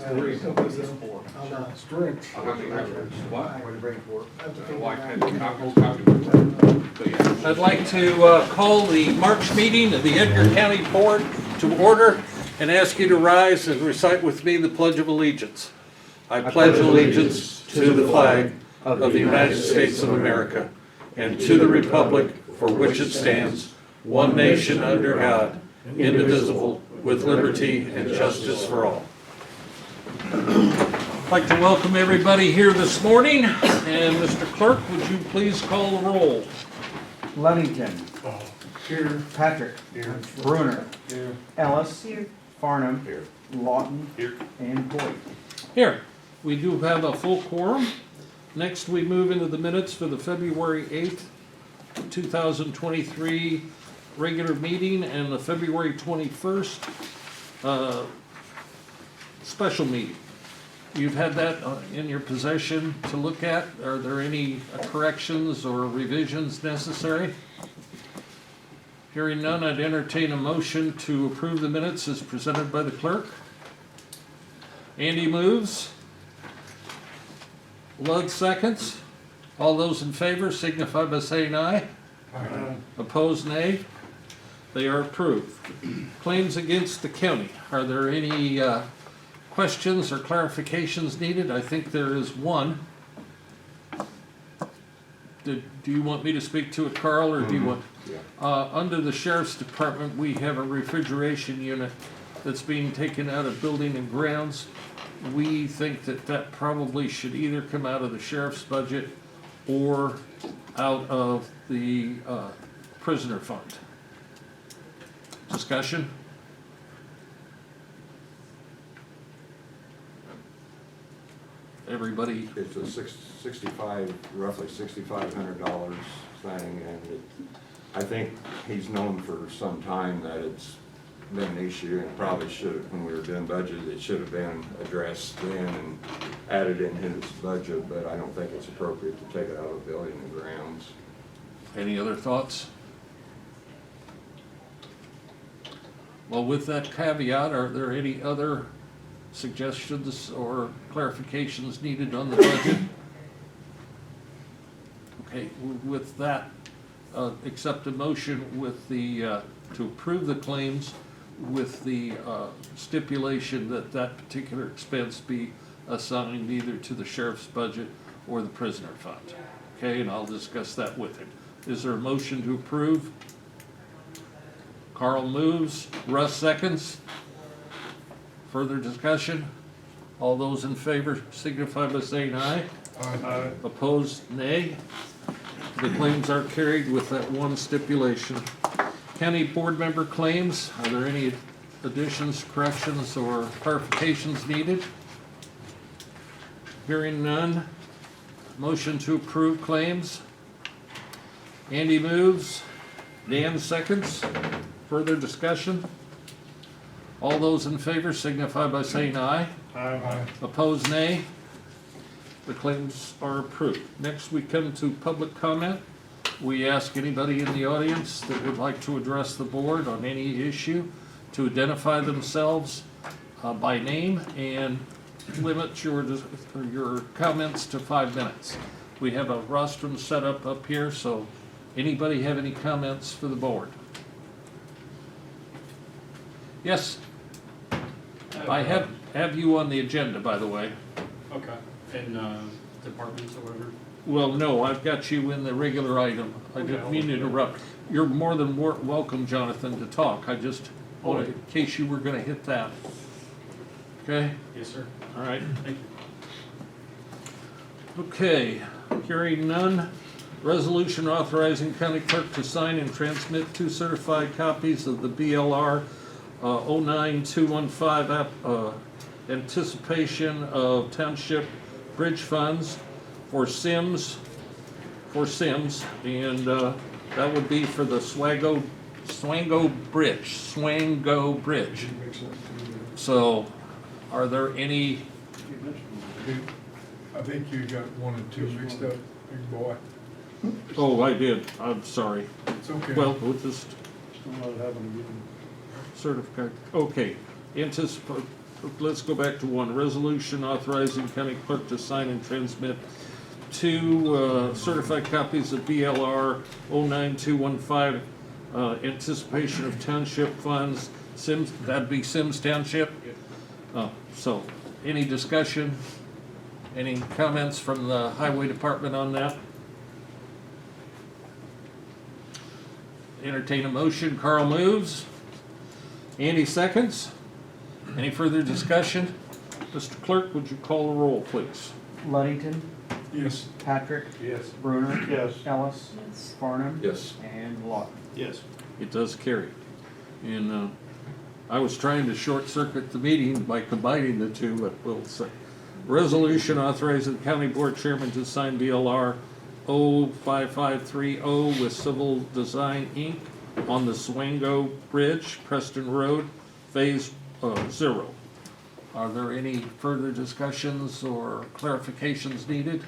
Three. Stretch. I'll have to have it. What? Way to bring it forward. Like that, copy. So, yeah. I'd like to call the March meeting of the Edgar County Board to order and ask you to rise and recite with me the Pledge of Allegiance. I pledge allegiance to the flag of the United States of America and to the republic for which it stands, one nation under God, indivisible, with liberty and justice for all. I'd like to welcome everybody here this morning, and Mr. Clerk, would you please call the roll? Ludington. Here. Patrick. Here. Bruner. Here. Ellis. Farnham. Here. Lawton. Here. And Boyd. Here, we do have a full quorum. Next, we move into the minutes for the February 8th, 2023 regular meeting and the February 21st special meeting. You've had that in your possession to look at. Are there any corrections or revisions necessary? Hearing none, I'd entertain a motion to approve the minutes as presented by the clerk. Andy moves. Lud seconds. All those in favor signify by saying aye. Aye. Opposed, nay. They are approved. Claims against the county. Are there any questions or clarifications needed? I think there is one. Do you want me to speak to it, Carl, or do you want? Under the Sheriff's Department, we have a refrigeration unit that's being taken out of building and grounds. We think that that probably should either come out of the sheriff's budget or out of the prisoner fund. Discussion? Everybody, It's a roughly $6,500 thing, and I think he's known for some time that it's been an issue, and probably should, when we were doing budget, it should have been addressed then and added in his budget, but I don't think it's appropriate to take it out of building and grounds. any other thoughts? Well, with that caveat, are there any other suggestions or clarifications needed on the budget? Okay, with that, accept a motion with the, to approve the claims with the stipulation that that particular expense be assigned either to the sheriff's budget or the prisoner fund. Okay, and I'll discuss that with him. Is there a motion to approve? Carl moves, Russ seconds. Further discussion? All those in favor signify by saying aye. Aye. Opposed, nay. The claims are carried with that one stipulation. County board member claims, are there any additions, corrections, or clarifications needed? Hearing none. Motion to approve claims. Andy moves, Dan seconds. Further discussion? All those in favor signify by saying aye. Aye. Opposed, nay. The claims are approved. Next, we come to public comment. We ask anybody in the audience that would like to address the board on any issue to identify themselves by name and limit your comments to 5 minutes. We have a rostrum set up here, so anybody have any comments for the board? Yes? I have you on the agenda, by the way. Okay, in departments or whatever? Well, no, I've got you in the regular item. I didn't mean to interrupt. You're more than welcome, Jonathan, to talk. I just wanted, in case you were gonna hit that. Okay? Yes, sir. All right. Thank you. Okay, hearing none. Resolution authorizing county clerk to sign and transmit 2 certified copies of the BLR 09215 anticipation of township bridge funds for Sims, and that would be for the Swango Bridge. So, are there any? I think you got 1 and 2 mixed up, big boy. Oh, I did. I'm sorry. It's okay. Well, we'll just certificate. Okay, let's go back to one. Resolution authorizing county clerk to sign and transmit two certified copies of BLR 09215, anticipation of township funds, Sims, that'd be Sims Township? So, any discussion? Any comments from the highway department on that? Entertain a motion. Carl moves. Andy seconds. Any further discussion? Mr. Clerk, would you call the roll, please? Luddington, Yes. Patrick, Yes. Bruner, Yes. Ellis, Yes. Farnum, Yes. and Lawton. Yes. It does carry. And I was trying to short circuit the meeting by combining the two, but we'll say. Resolution authorizing the county board chairman to sign BLR 05530 with Civil Design Inc. on the Swango Bridge, Preston Road, Phase 0. Are there any further discussions or clarifications needed?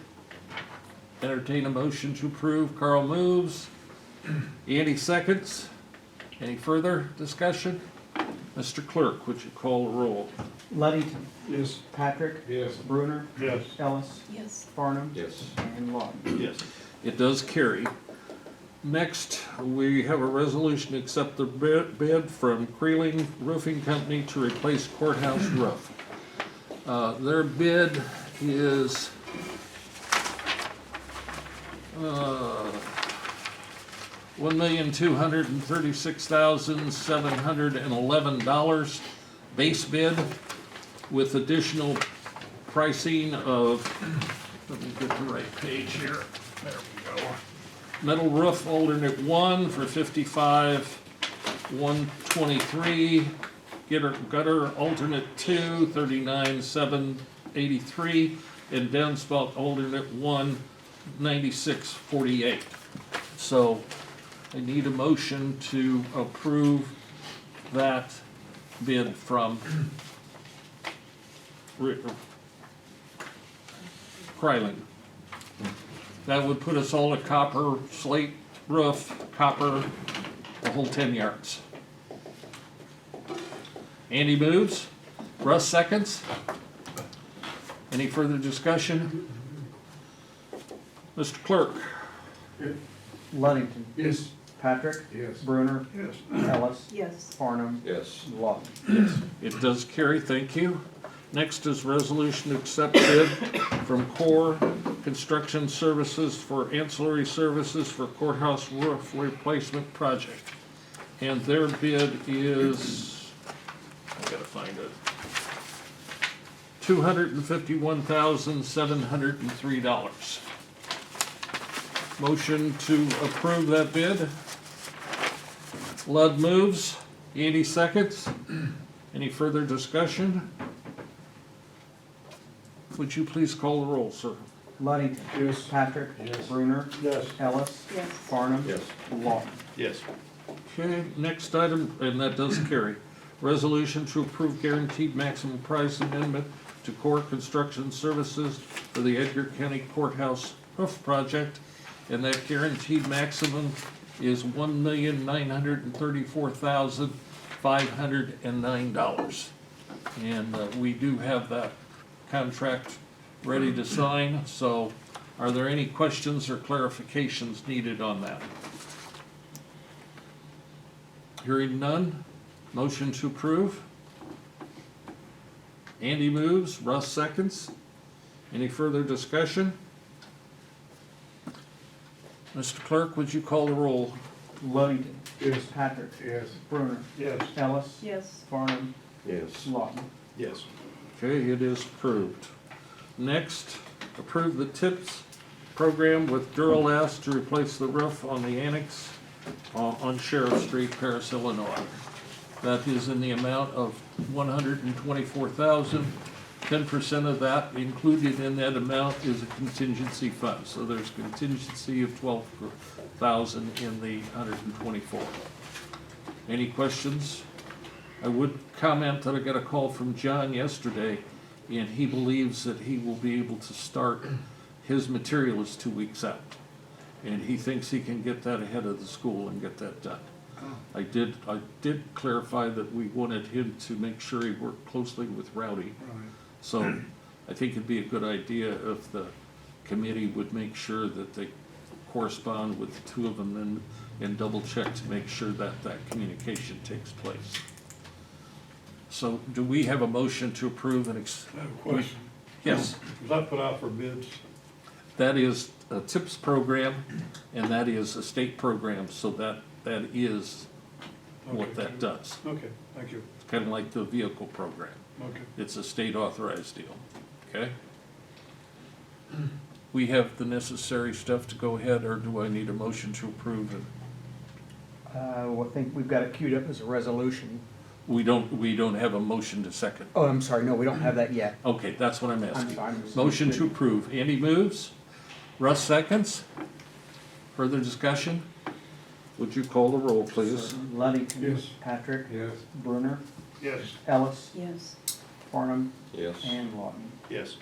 Entertain a motion to approve. Carl moves. Andy seconds. Any further discussion? Mr. Clerk, would you call the roll? Luddington, Yes. Patrick, Yes. Bruner, Yes. Ellis, Yes. Farnum, Yes. and Lawton. Yes. It does carry. Next, we have a resolution to accept the bid from Creeling Roofing Company to replace courthouse roof. Their bid is $1,236,711 base bid with additional pricing of, let me get the right page here. There we go. Metal roof alternate 1 for $55,123. Gutter alternate 2, $39,783. And downspout alternate 1, $96,48. So I need a motion to approve that bid from Kryling. That would put us all at copper, slate roof, copper, the whole 10 yards. Andy moves. Russ seconds. Any further discussion? Mr. Clerk? Luddington, Yes. Patrick, Yes. Bruner, Yes. Ellis, Yes. Farnum, Yes. Lawton. Yes. It does carry, thank you. Next is resolution to accept bid from Core Construction Services for ancillary services for courthouse roof replacement project. And their bid is, I gotta find it, $251,703. Motion to approve that bid. Ludd moves. Andy seconds. Any further discussion? Would you please call the roll, sir? Luddington, Yes. Patrick, Yes. Bruner, Yes. Ellis, Yes. Farnum, Yes. Lawton. Yes. Okay, next item, and that does carry. Resolution to approve guaranteed maximum price amendment to Core Construction Services for the Edgar County Courthouse roof project. And that guaranteed maximum is $1,934,509. And we do have that contract ready to sign, so are there any questions or clarifications needed on that? Hearing none, motion to approve. Andy moves, Russ seconds. Any further discussion? Mr. Clerk, would you call the roll? Luddington, Yes. Patrick, Yes. Bruner, Yes. Ellis, Yes. Farnum, Yes. Lawton. Yes. Okay, it is approved. Next, approve the TIPS program with Duralast to replace the roof on the annex on Sheriff Street, Paris, Illinois. That is in the amount of $124,000. 10% of that included in that amount is a contingency fund. So there's contingency of $12,000 in the 124. Any questions? I would comment that I got a call from John yesterday, and he believes that he will be able to start, his material is 2 weeks out. And he thinks he can get that ahead of the school and get that done. I did clarify that we wanted him to make sure he worked closely with Rowdy. Right. So I think it'd be a good idea if the committee would make sure that they correspond with the two of them and double check to make sure that that communication takes place. So do we have a motion to approve I have a question. Yes, Was that put out for bids? that is a TIPS program and that is a state program, so that is what Okay. that does. Okay, thank you. It's kind of like the vehicle program. Okay. It's a state authorized deal, okay? We have the necessary stuff to go ahead, or do I need a motion to approve it? Well, I think we've got it queued up as a resolution. We don't have a motion to second. Oh, I'm sorry, no, we don't have that yet. Okay, that's what I'm I'm asking. sorry. Motion to approve. Andy moves. Russ seconds. Further discussion? Would you call the roll, please? Ludington. Yes. Patrick. Yes. Brunner. Yes. Ellis. Yes. Farnham. Yes. And Lawton. Yes.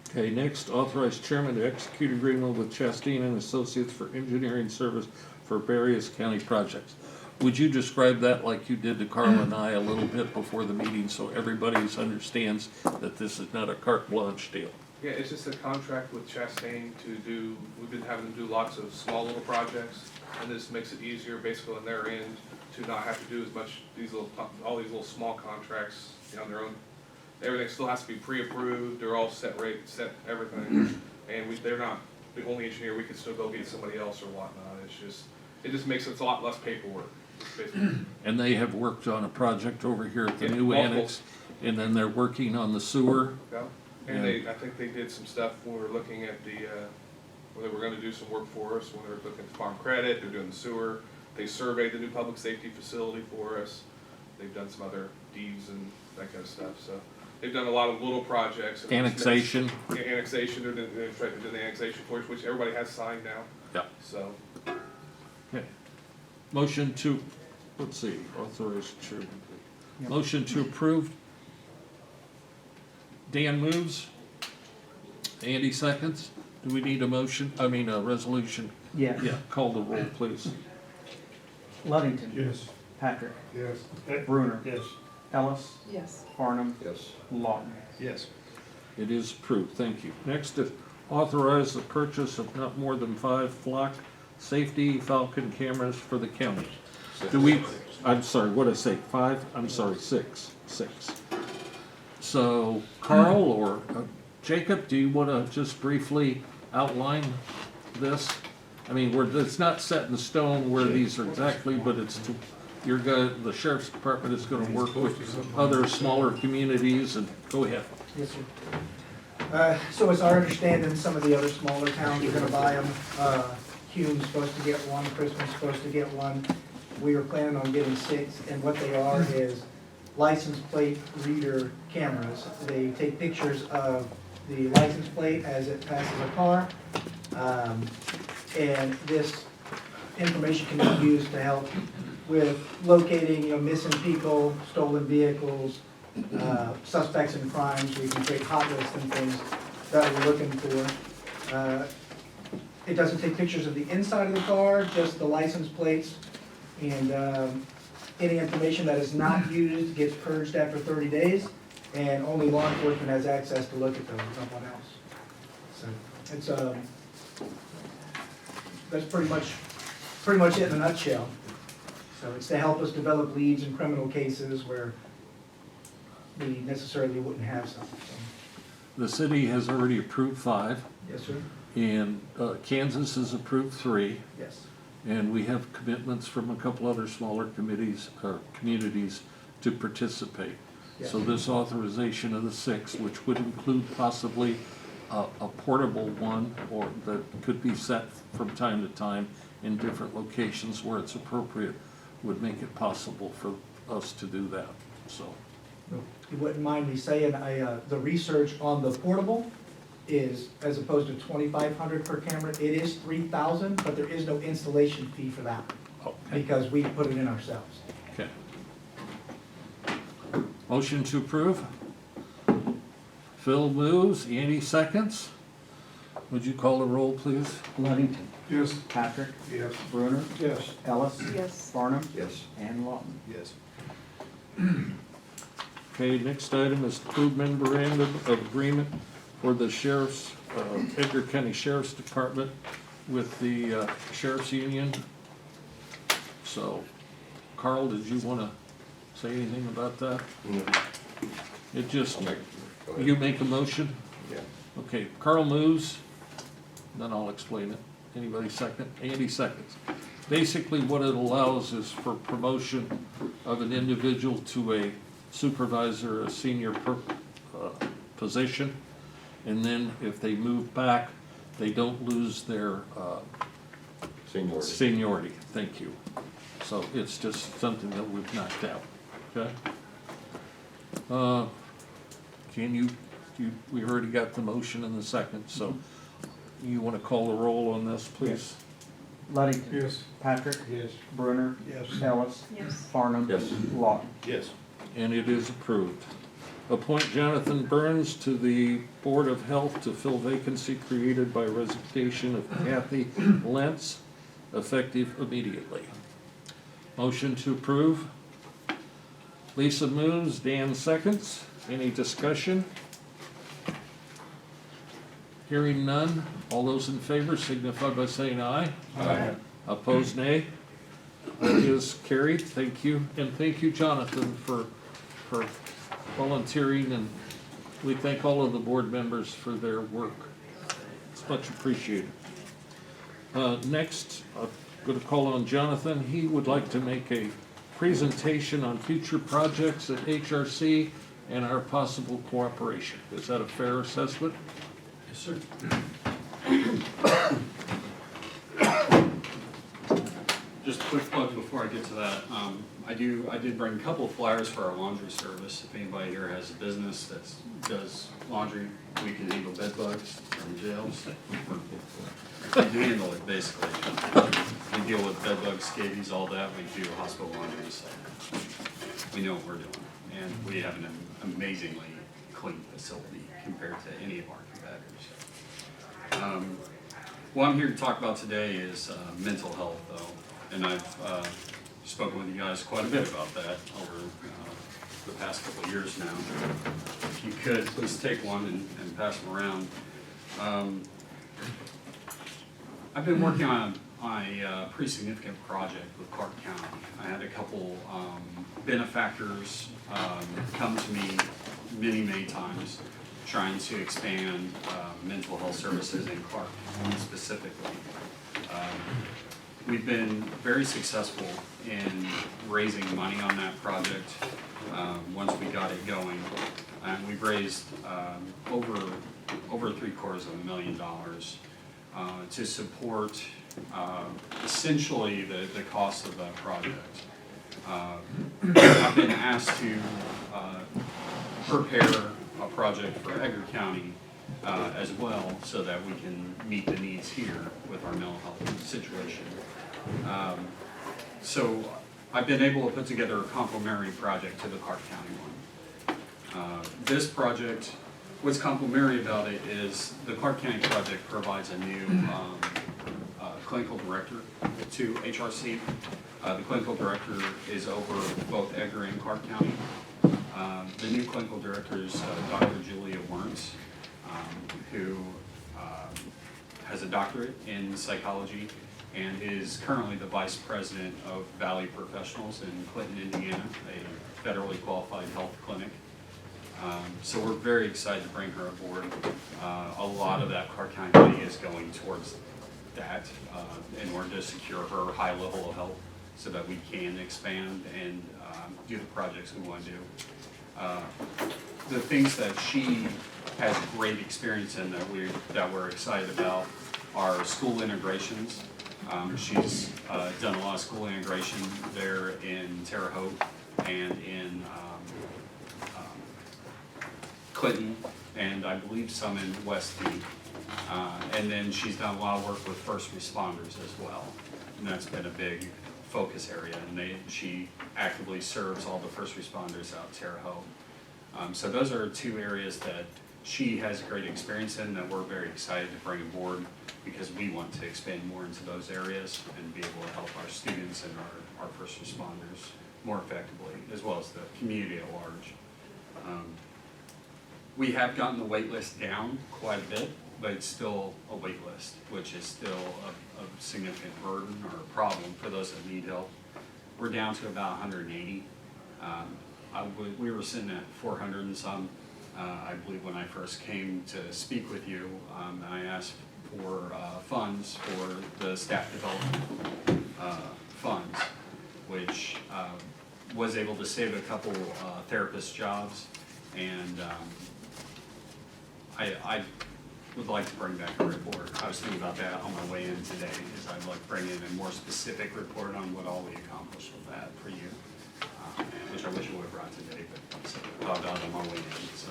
Okay, next, authorize chairman to execute agreement with Chastain and Associates for engineering service for various county projects. Would you describe that like you did to Carl and I a little bit before the meeting, so everybody understands that this is not a carte blanche deal? Yeah, it's just a contract with Chastain to do, we've been having them do lots of small little projects, and this makes it easier basically on their end to not have to do as much, all these little small contracts, on their own. Everything still has to be pre-approved, they're all set rate, set everything, and they're not the only engineer, we could still go get somebody else or whatnot, it just makes it a lot less paperwork, basically. And they have worked on a project over here at the Yeah, new multiple. annex, and then they're working on the sewer. Yeah, and I think they did some stuff when we were looking at when they were gonna do some work for us, when they were looking at farm credit, they're doing the sewer. They surveyed the new public safety facility for us. They've done some other deeds and that kind of stuff, so. They've done a lot of little projects. and Annexation. Yeah, annexation, they're doing the annexation for us, which everybody has signed now, Yep. so. Okay. Motion to, let's see, authorize chairman. Yep. Motion to approve. Dan moves. Andy seconds. Do we need a motion, a resolution? Yeah. Yeah, call the roll, please. Ludington. Yes. Patrick. Yes. Brunner. Yes. Ellis. Yes. Farnham. Yes. Lawton. Yes. It is approved, thank you. Next is authorize the purchase of not more than 5 flock safety Falcon cameras for the county. Do we, I'm sorry, what did I say, 5? I'm sorry, 6. So Carl or Jacob, do you want to just briefly outline this? I mean, it's not set in stone where these are exactly, but it's to, the sheriff's department is gonna work with other smaller communities, and go ahead. Yes, sir. So it's our understanding some of the other smaller towns are gonna buy them. Hume's supposed to get one, Christmas supposed to get one. We are planning on getting 6, and what they are is license plate reader cameras. They take pictures of the license plate as it passes a car. And this information can be used to help with locating, missing people, stolen vehicles, suspects in crimes. We can create hot lists and things that we're looking for. It doesn't take pictures of the inside of the car, just the license plates. And any information that is not used gets purged after 30 days, and only law enforcement has access to look at those, no one else. So it's that's pretty much it in a nutshell. So it's to help us develop leads in criminal cases where we necessarily wouldn't have some. So. The city has already approved 5, Yes, sir. and Kansas has approved 3, Yes. and we have commitments from a couple other smaller committees, or communities to participate. So Yes. this authorization of the 6, which would include possibly a portable one, or that could be set from time to time in different locations where it's appropriate, would make it possible for us to do that, so. You wouldn't mind me saying, the research on the portable is, as opposed to 2,500 per camera, it is 3,000, but there is no installation fee for that, Okay. because we put it in ourselves. Okay. Motion to approve. Phil moves, Andy seconds. Would you call the roll, please? Ludington, Yes. Patrick, Yes. Bruner, Yes. Ellis, Yes. Farnum, Yes. and Lawton. Yes. Okay, next item is approved memorandum of agreement for the sheriff's, Edgar County Sheriff's Department with the Sheriff's Union. So, Carl, did you want to say anything about that? It just, Go ahead. you make a motion? Yeah. Okay, Carl moves, then I'll explain it. Anybody second? Andy seconds. Basically, what it allows is for promotion of an individual to a supervisor, a senior position. And then if they move back, they don't lose their Seniority. seniority. Thank you. So it's just something that we've knocked out, okay? We already got the motion in the second, so you want to call the roll on this, please? Ludington, Yes. Patrick, Yes. Bruner, Yes. Ellis, Yes. Farnum, Yes. Lawton. Yes. And it is approved. Appoint Jonathan Burns to the Board of Health to fill vacancy created by resignation of Kathy Lentz, effective immediately. Motion to approve. Lisa moves, Dan seconds. Any discussion? Hearing none. All those in favor signify by saying aye. Aye. Opposed, nay. That is carried. Thank you. And thank you, Jonathan, for volunteering, and we thank all of the board members for their work. It's much appreciated. Next, I'm going to call on Jonathan. He would like to make a presentation on future projects at HRC and our possible cooperation. Is that a fair assessment? Yes, sir. Just a quick plug before I get to that. I did bring a couple of flyers for our laundry service. If anybody here has a business that does laundry, we can handle bed bugs from jails. We do handle it basically. We deal with bed bugs, scabies, all that. We do hospital laundry, so we know what we're doing. And we have an amazingly clean facility compared to any of our competitors. What I'm here to talk about today is mental health, though, and I've spoken with you guys quite a bit about that over the past couple of years now. If you could, please take one and pass them around. I've been working on a pretty significant project with Clark County. I had a couple benefactors come to me many times trying to expand mental health services in Clark County specifically. We've been very successful in raising money on that project once we got it going. And we've raised over $750,000 to support essentially the cost of that project. I've been asked to prepare a project for Edgar County as well, so that we can meet the needs here with our mental health situation. So I've been able to put together a complementary project to the Clark County one. This project, what's complementary about it is the Clark County project provides a new clinical director to HRC. The clinical director is over both Edgar and Clark County. The new clinical director is Dr. Julia Werntz, who has a doctorate in psychology and is currently the vice president of Valley Professionals in Clinton, Indiana, a federally qualified health clinic. So we're very excited to bring her aboard. A lot of that Clark County money is going towards that in order to secure her high level of help so that we can expand and do the projects we want to do. The things that she has great experience in that we're excited about are school integrations. She's done a lot of school integration there in Terre Haute and in Clinton, and I believe some in West Deep. And then she's done a lot of work with first responders as well, and that's been a big focus area. And she actively serves all the first responders out Terre Haute. So those are two areas that she has great experience in that we're very excited to bring aboard because we want to expand more into those areas and be able to help our students and our first responders more effectively, as well as the community at large. We have gotten the wait list down quite a bit, but it's still a wait list, which is still a significant burden or a problem for those that need help. We're down to about 180. We were sitting at 400 and some. I believe when I first came to speak with you, I asked for funds for the staff development funds, which was able to save a couple therapist jobs, and I would like to bring back a report. I was thinking about that on my way in today, is I'd like to bring in a more specific report on what all we accomplished with that for you, which I wish I would have brought today, but I thought about it on my way in. So,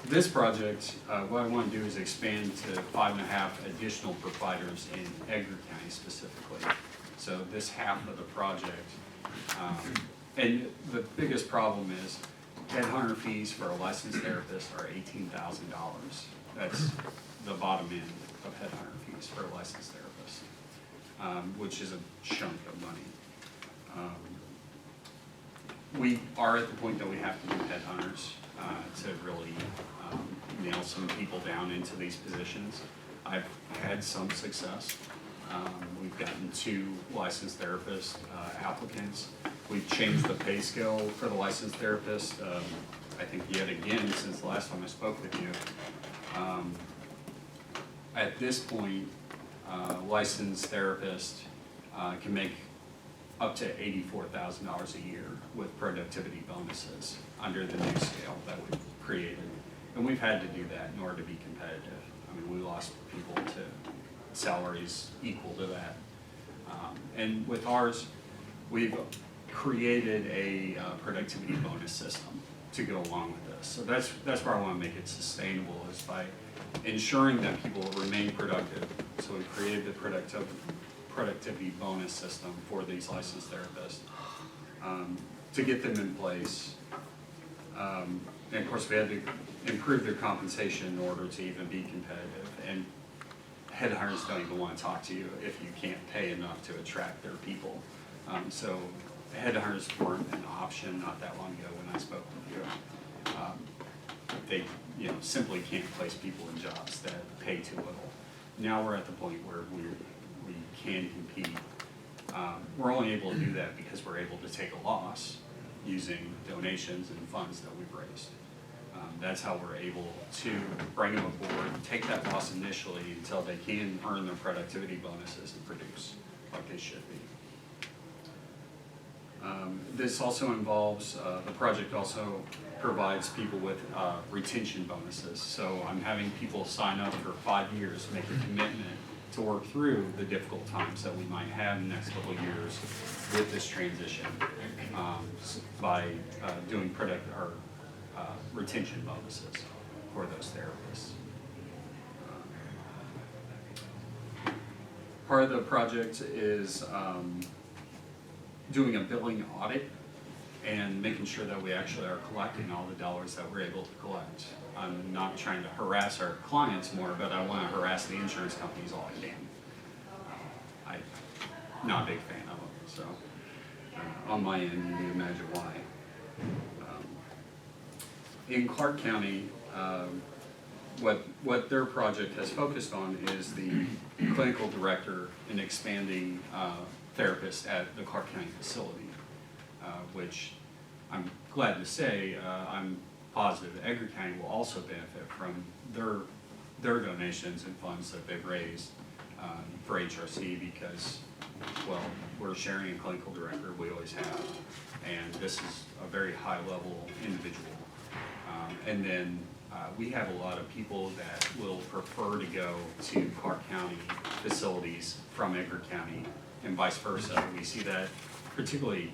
this project, what I want to do is expand to 5.5 additional providers in Edgar County specifically. So this half of the project, and the biggest problem is headhunter fees for a licensed therapist are $18,000. That's the bottom end of headhunter fees for a licensed therapist, which is a chunk of money. We are at the point that we have to do headhunters to really nail some people down into these positions. I've had some success. We've gotten 2 licensed therapist applicants. We've changed the pay scale for the licensed therapist, I think yet again since the last time I spoke with you. At this point, licensed therapist can make up to $84,000 a year with productivity bonuses under the new scale that we've created. And we've had to do that in order to be competitive. I mean, we lost people to salaries equal to that. And with ours, we've created a productivity bonus system to go along with this. So that's where I want to make it sustainable, is by ensuring that people remain productive. So we created the productivity bonus system for these licensed therapists to get them in place. And of course, we had to improve their compensation in order to even be competitive. And headhunters don't even want to talk to you if you can't pay enough to attract their people. So headhunters weren't an option not that long ago when I spoke with you. They simply can't place people in jobs that pay too little. Now we're at the point where we can compete. We're only able to do that because we're able to take a loss using donations and funds that we've raised. That's how we're able to bring them aboard, take that loss initially until they can earn their productivity bonuses and produce like they should be. This also involves, the project also provides people with retention bonuses. So I'm having people sign up for 5 years, make a commitment to work through the difficult times that we might have in the next couple of years with this transition by doing retention bonuses for those therapists. Part of the project is doing a billing audit and making sure that we actually are collecting all the dollars that we're able to collect. I'm not trying to harass our clients more, but I want to harass the insurance companies all I can. I'm not a big fan of them, so on my end, you can imagine why. In Clark County, what their project has focused on is the clinical director and expanding therapists at the Clark County facility, which I'm glad to say, I'm positive that Edgar County will also benefit from their donations and funds that they've raised for HRC because, well, we're sharing a clinical director, we always have, and this is a very high-level individual. And then we have a lot of people that will prefer to go to Clark County facilities from Edgar County and vice versa. We see that particularly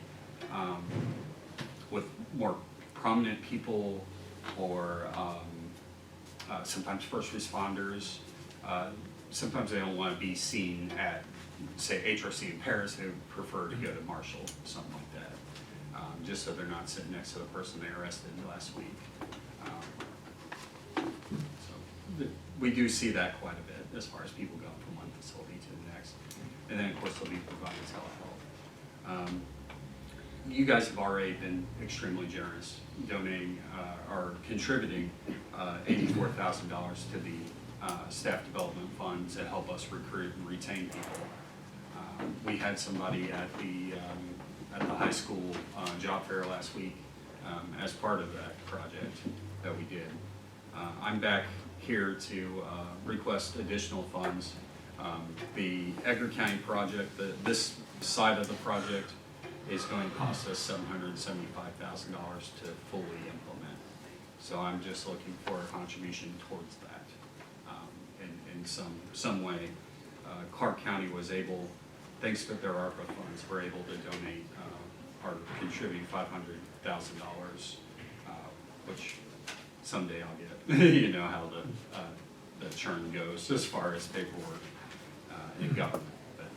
with more prominent people or sometimes first responders. Sometimes they don't want to be seen at, say, HRC in Paris. They would prefer to go to Marshall, something like that, just so they're not sitting next to the person they arrested last week. we do see that quite a bit as far as people going from one facility to the next. And then, of course, they'll be providing telehealth. You guys have already been extremely generous, donating or contributing $84,000 to the staff development fund to help us recruit and retain people. We had somebody at the high school job fair last week as part of that project that we did. I'm back here to request additional funds. The Edgar County project, this side of the project is going to cost us $775,000 to fully implement. So I'm just looking for a contribution towards that in some way. Clark County was able, thanks to their ARPA funds, were able to donate or contribute $500,000, which someday I'll get. You know how the churn goes as far as paperwork in government. But,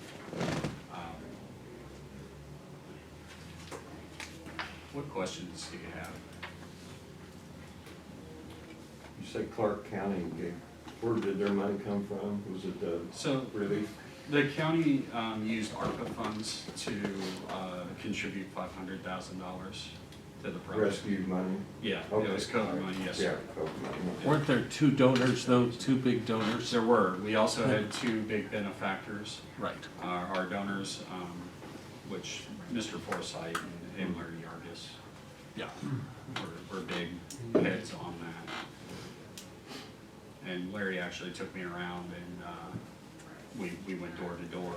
what questions do you have? You say Clark County, where did their money come from? Was it So relief? the county used ARPA funds to contribute $500,000 to the project. Rescue money? Yeah, it Okay. was COVID money, yes, Yeah, sir. COVID money. Weren't there two donors, though, two big donors? There were. We also had two big benefactors. Right. Our donors, which Mr. Forsythe and Larry Yargis Yeah. were big heads on that. And Larry actually took me around and we went door to door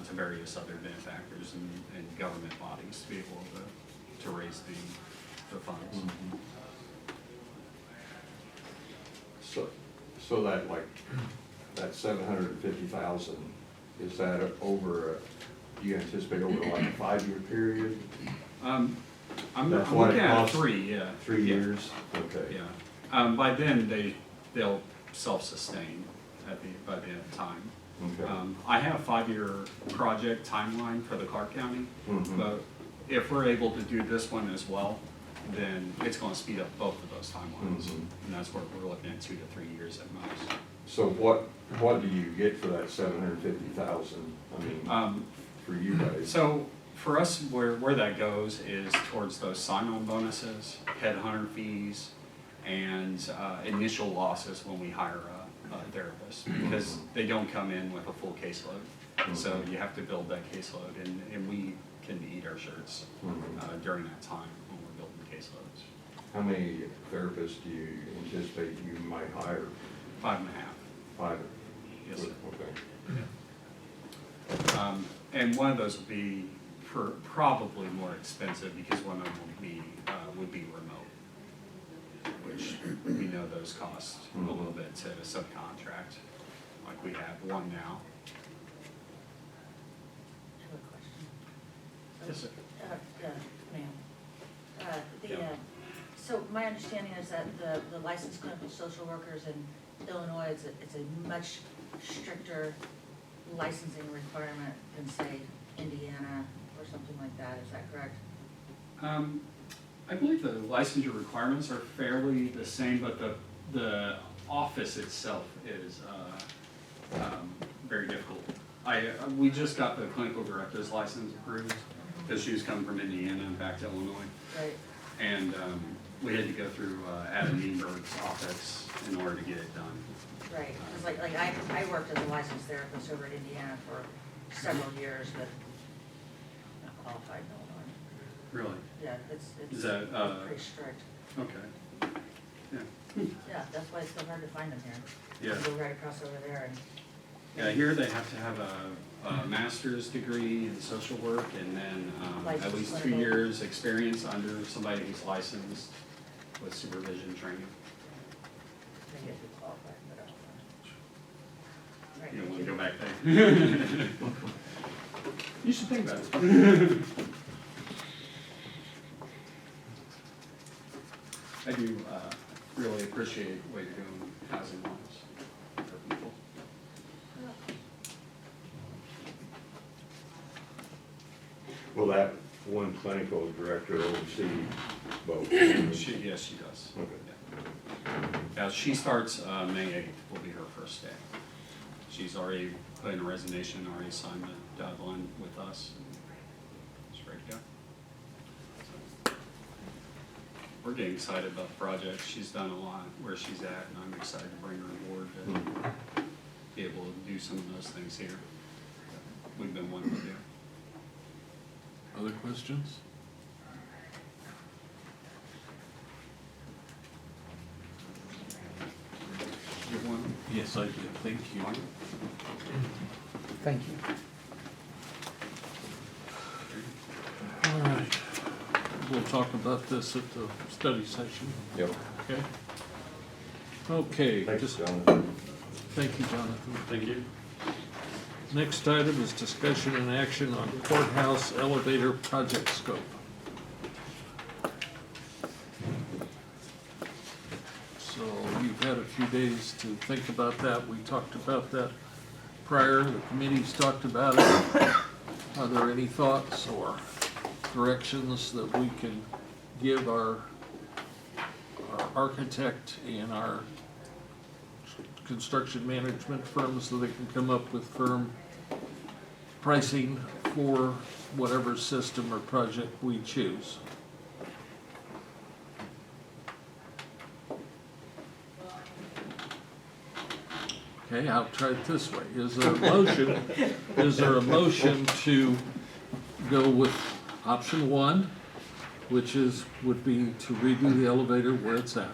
to various other benefactors and government bodies to be able to raise the funds. Mhm. So that that 750,000, is that over, do you anticipate over like a 5-year period? I'm That's what looking it at costs? 3, yeah. 3 Yeah. years? Okay. Yeah. By then, they'll self-sustain by the end of time. Okay. I have a 5-year project timeline for the Clark County, Mhm. but if we're able to do this one as well, then it's gonna speed up both of those timelines. Mhm. And that's what we're looking at, 2 to 3 years at most. So what do you get for that 750,000? I mean, for you guys? So for us, where that goes is towards those sign-on bonuses, headhunter fees, and initial losses when we hire a therapist, because they don't come in with a full caseload. So you have to build that caseload, and we can eat our shirts during that time when we're building caseloads. How many therapists do you anticipate you might hire? 5.5. 5? Yes, sir. Okay. And one of those would be probably more expensive because one of them would be remote, which we know those cost a little bit to subcontract, like we have one now. I have a question. Yes, sir. Ma'am. Yeah. So my understanding is that the licensed clinical social workers in Illinois, it's a much stricter licensing requirement than, say, Indiana or something like that, is that correct? I believe the licensure requirements are fairly the same, but the office itself is very difficult. We just got the clinical director's license approved, because she was coming from Indiana and back to Illinois. Right. And we had to go through Adam Greenberg's office in order to get it done. Right, because like I worked as a licensed therapist over in Indiana for several years, but not qualified in Illinois. Really? Yeah, it's Is that, pretty strict. Okay. Yeah. Yeah, that's why it's so hard to find them here. Yeah. You go right across over there and. Yeah, here they have to have a master's degree in social work and then at least 2 Clinical. years experience under somebody who's licensed with supervision training. Maybe if you qualify, but I don't know. Right, You don't thank want to you. go back there. You should think about it. I do really appreciate what you're doing housing wise for people. Will that one clinical director oversee both? Yes, she does. Okay. Yeah, she starts May 8th, will be her first day. She's already put in a resignation, already signed the dotted line with us. She's ready to go. We're getting excited about the project. She's done a lot where she's at, and I'm excited to bring her on board to be able to do some of those things here that we've been wanting to do. Other questions? Good one. Yes, I did, thank you. Thank you. All right, we'll talk about this at the study session, Yep. okay? Okay, Thanks, just, Jonathan. thank you, Jonathan. Thank you. Next item is discussion and action on courthouse elevator project scope. So you've had a few days to think about that. We talked about that prior. The committee's talked about it. Are there any thoughts or directions that we can give our architect and our construction management firms so they can come up with firm pricing for whatever system or project we choose? Okay, I'll try it this way. Is there a motion to go with option one, which would be to redo the elevator where it's at?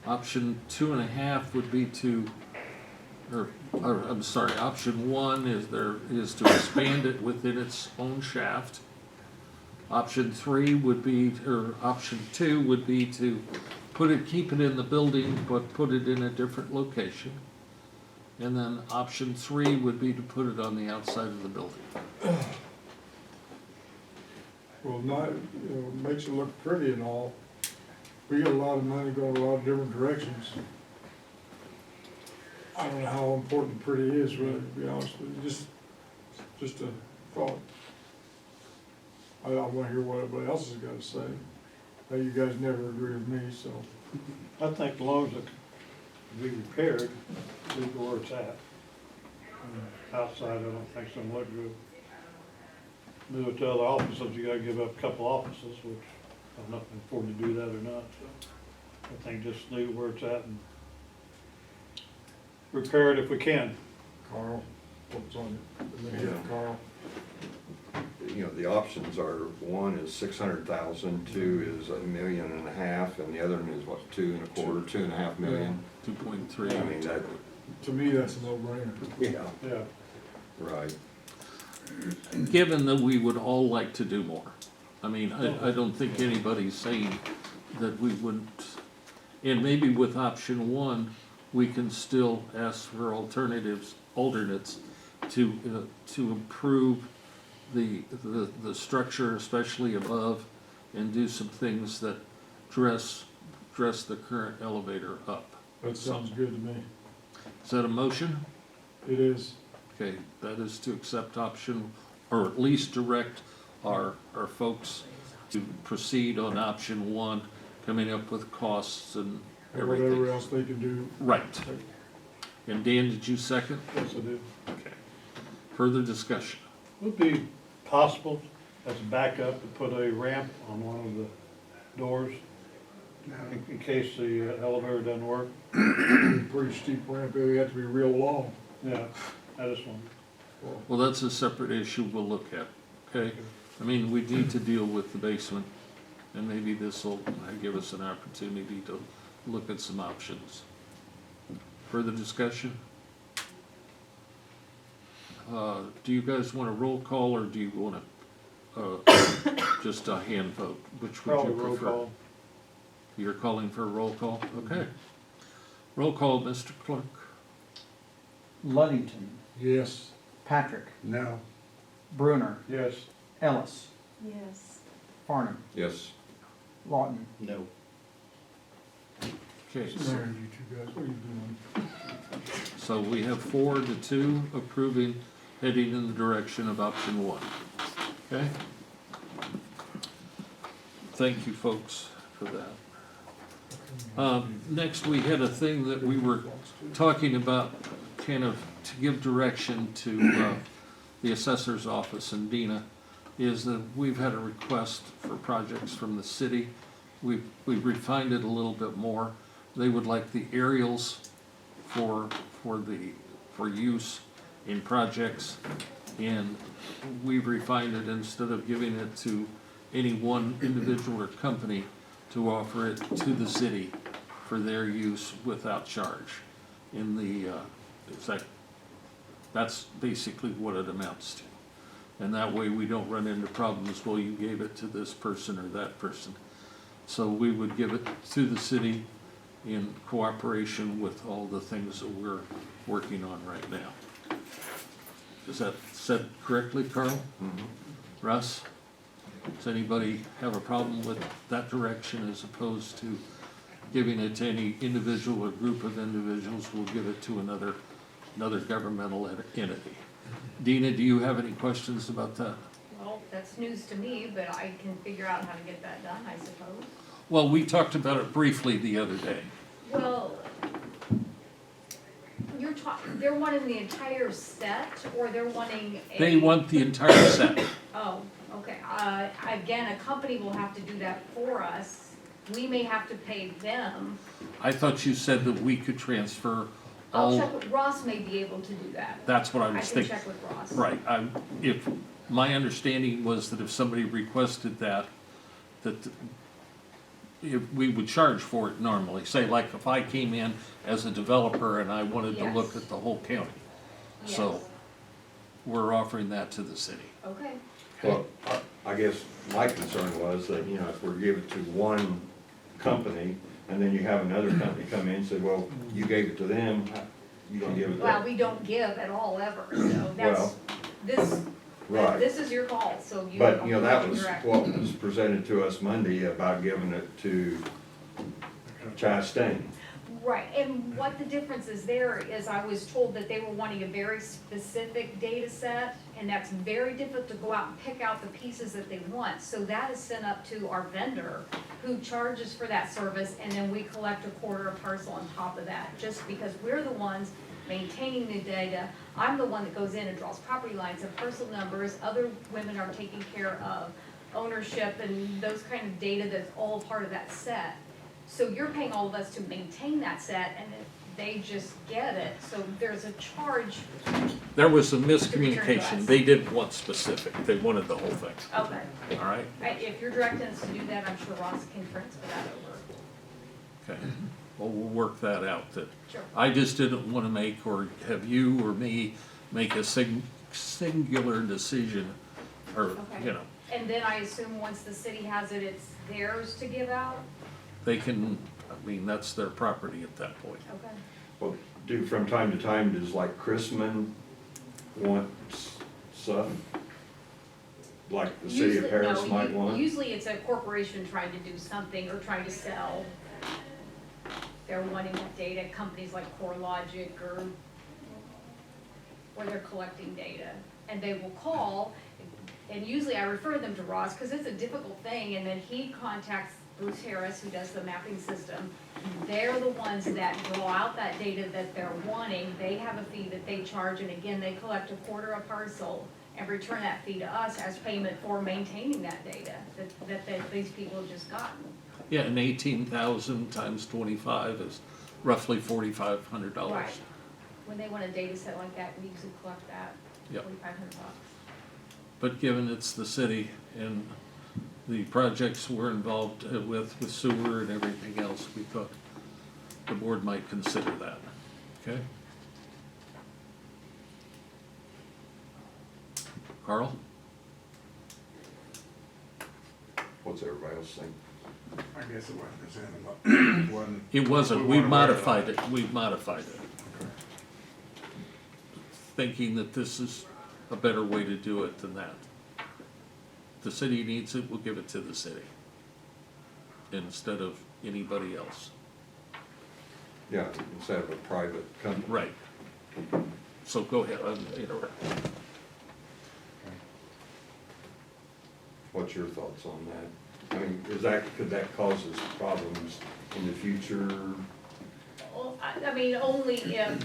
Option 2.5 would be option one is to expand it within its own shaft. Option 3 would be, or option 2 would be to keep it in the building, but put it in a different location. And then option 3 would be to put it on the outside of the building. Well, makes it look pretty and all. We got a lot of money going a lot of different directions. I don't know how important pretty is, really, to be honest with you, just a thought. I want to hear what everybody else has got to say. You guys never agree with me, so. I think as long as it can be repaired, leave it where it's at. Outside, I don't think it's gonna look good. Do it to other offices, you gotta give up a couple offices, which I'm not gonna afford to do that or not, so. I think just leave it where it's at and repair it if we can. Carl, what's on it? Yeah. Carl. You know, the options are, one is 600,000, two is 1.5 million, and the other one is what, 2.25, 2.5 million? 2.3. I mean, that, To me, that's a no-brainer. yeah, Yeah. right. Given that we would all like to do more. I mean, I don't think anybody's saying that we wouldn't. And maybe with option one, we can still ask for alternates to improve the structure, especially above, and do some things that dress the current elevator up. That sounds good to me. Is that a motion? It is. Okay, that is to accept option, or at least direct our folks to proceed on option one, coming up with costs and And whatever everything. else they can do. Right. And Dan, did you second? Yes, I do. Okay. Further discussion? Would it be possible as a backup to put a ramp on one of the doors in case the elevator doesn't work? Pretty steep ramp, you have to be real long. Yeah, I just want. Well, that's a separate issue we'll look at, okay? I mean, we need to deal with the basement, and maybe this will give us an opportunity to look at some options. Further discussion? Do you guys want a roll call, or do you want just a hand vote? Which would you Probably roll prefer? call. You're calling for a roll call? Okay. Roll call, Mr. Clerk. Luddington, Yes. Patrick, No. Bruner, Yes. Ellis, Yes. Farnham, Yes. Lawton. No. Okay, There, you two guys, what are you doing? so we have 4-2 approving, heading in the direction of option one. Okay? Thank you, folks, for that. Next, we had a thing that we were talking about, kind of to give direction to the assessor's office and Dina, is that we've had a request for projects from the city. We've refined it a little bit more. They would like the aerials for use in projects. And we've refined it, instead of giving it to any one individual or company, to offer it to the city for their use without charge. In the, that's basically what it amounts to. And that way we don't run into problems, well, you gave it to this person or that person. So we would give it to the city in cooperation with all the things that we're working on right now. Is that said correctly, Carl? Russ? Does anybody have a problem with that direction, as opposed to giving it to any individual or group of individuals? We'll give it to another governmental entity. Dina, do you have any questions about that? Well, that's news to me, but I can figure out how to get that done, I suppose. Well, we talked about it briefly the other day. Well, they're wanting the entire set, or they're wanting a? They want the entire set. Oh, okay. Again, a company will have to do that for us. We may have to pay them. I thought you said that we could transfer I'll all, check with, Ross may be able to do that. that's what I I was can thinking. check with Ross. Right, if, my understanding was that if somebody requested that if we would charge for it normally. Say, like, if I came in as a developer and I wanted to look Yes. at the whole county. Yes. So, we're offering that to the city. Okay. Well, I guess my concern was that, you know, if we're giving it to one company, and then you have another company come in and say, well, you gave it to them, you can give it Well, to. we don't give at all ever, so that's, Well, this, Right, this is your call, so you. but, you know, that was direct. what was presented to us Monday about giving it to Chastain. Right, and what the difference is there is I was told that they were wanting a very specific data set, and that's very difficult to go out and pick out the pieces that they want. So that is sent up to our vendor, who charges for that service, and then we collect a quarter a parcel on top of that, just because we're the ones maintaining the data. I'm the one that goes in and draws property lines and parcel numbers. Other women are taking care of ownership and those kind of data that's all part of that set. So you're paying all of us to maintain that set, and they just get it, so there's a charge. There was some miscommunication. us. They didn't want specific, they wanted the whole thing, Okay. all right? If you're directing us to do that, I'm sure Ross can transfer that over. Okay, well, we'll work that out. That Sure. I just didn't want to make, or have you or me make a singular decision, or, Okay. you know, And then I assume once the city has it, it's theirs to give out? they can, I mean, that's their property at that point. Okay. Well, do from time to time, does like Chrisman want stuff? Like the city of Paris might want? Usually it's a corporation trying to do something or trying to sell. They're wanting that data, companies like CoreLogic or where they're collecting data. And they will call, and usually I refer them to Ross, because it's a difficult thing, and then he contacts Bruce Harris, who does the mapping system. They're the ones that draw out that data that they're wanting. They have a fee that they charge, and again, they collect a quarter a parcel and return that fee to us as payment for maintaining that data that these people have just gotten. Yeah, and 18,000 times 25 is roughly $4,500. Right. When they want a data set like that, we usually collect that, Yep. $4,500. But given it's the city and the projects we're involved with sewer and everything else, we thought the board might consider that, okay? Carl? What's everybody else think? I guess it wasn't presented, wasn't. It wasn't, We we've weren't aware of modified it, thinking that this is a better way to do it than that. The city needs it, we'll give it to the city instead of anybody else. Yeah, instead of a private company. Right. So go ahead, interrupt. What's your thoughts on that? I mean, could that cause us problems in the future? Well, I mean, only if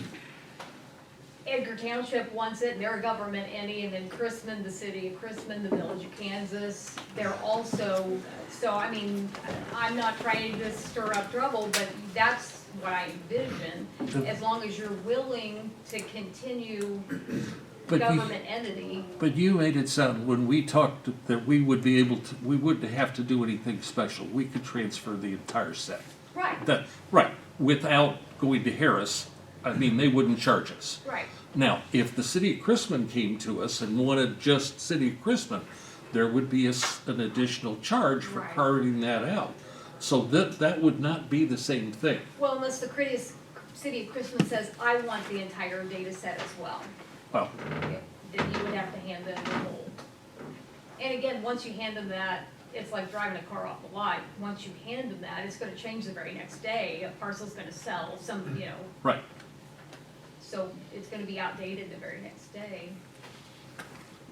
Edgar Township wants it, and they're a government entity, and then Chrisman, the city of Chrisman, the village of Kansas, they're also, so I mean, I'm not trying to stir up trouble, but that's what I envision, as long as you're willing to continue But you- government entity. But you made it sound, when we talked, that we would be able to, we wouldn't have to do anything special. We could transfer the entire set. Right, Right, without going to Harris. I mean, they wouldn't charge us. right. Now, if the city of Chrisman came to us and wanted just city of Chrisman, there would be an additional charge for Right. carving that out. So that would not be the same thing. Well, unless the city of Chrisman says, I want the entire data set as well. Well, Then you would have to hand them the whole. And again, once you hand them that, it's like driving a car off the lot. Once you hand them that, it's gonna change the very next day. A parcel's gonna sell some, you know, right. so it's gonna be outdated the very next day.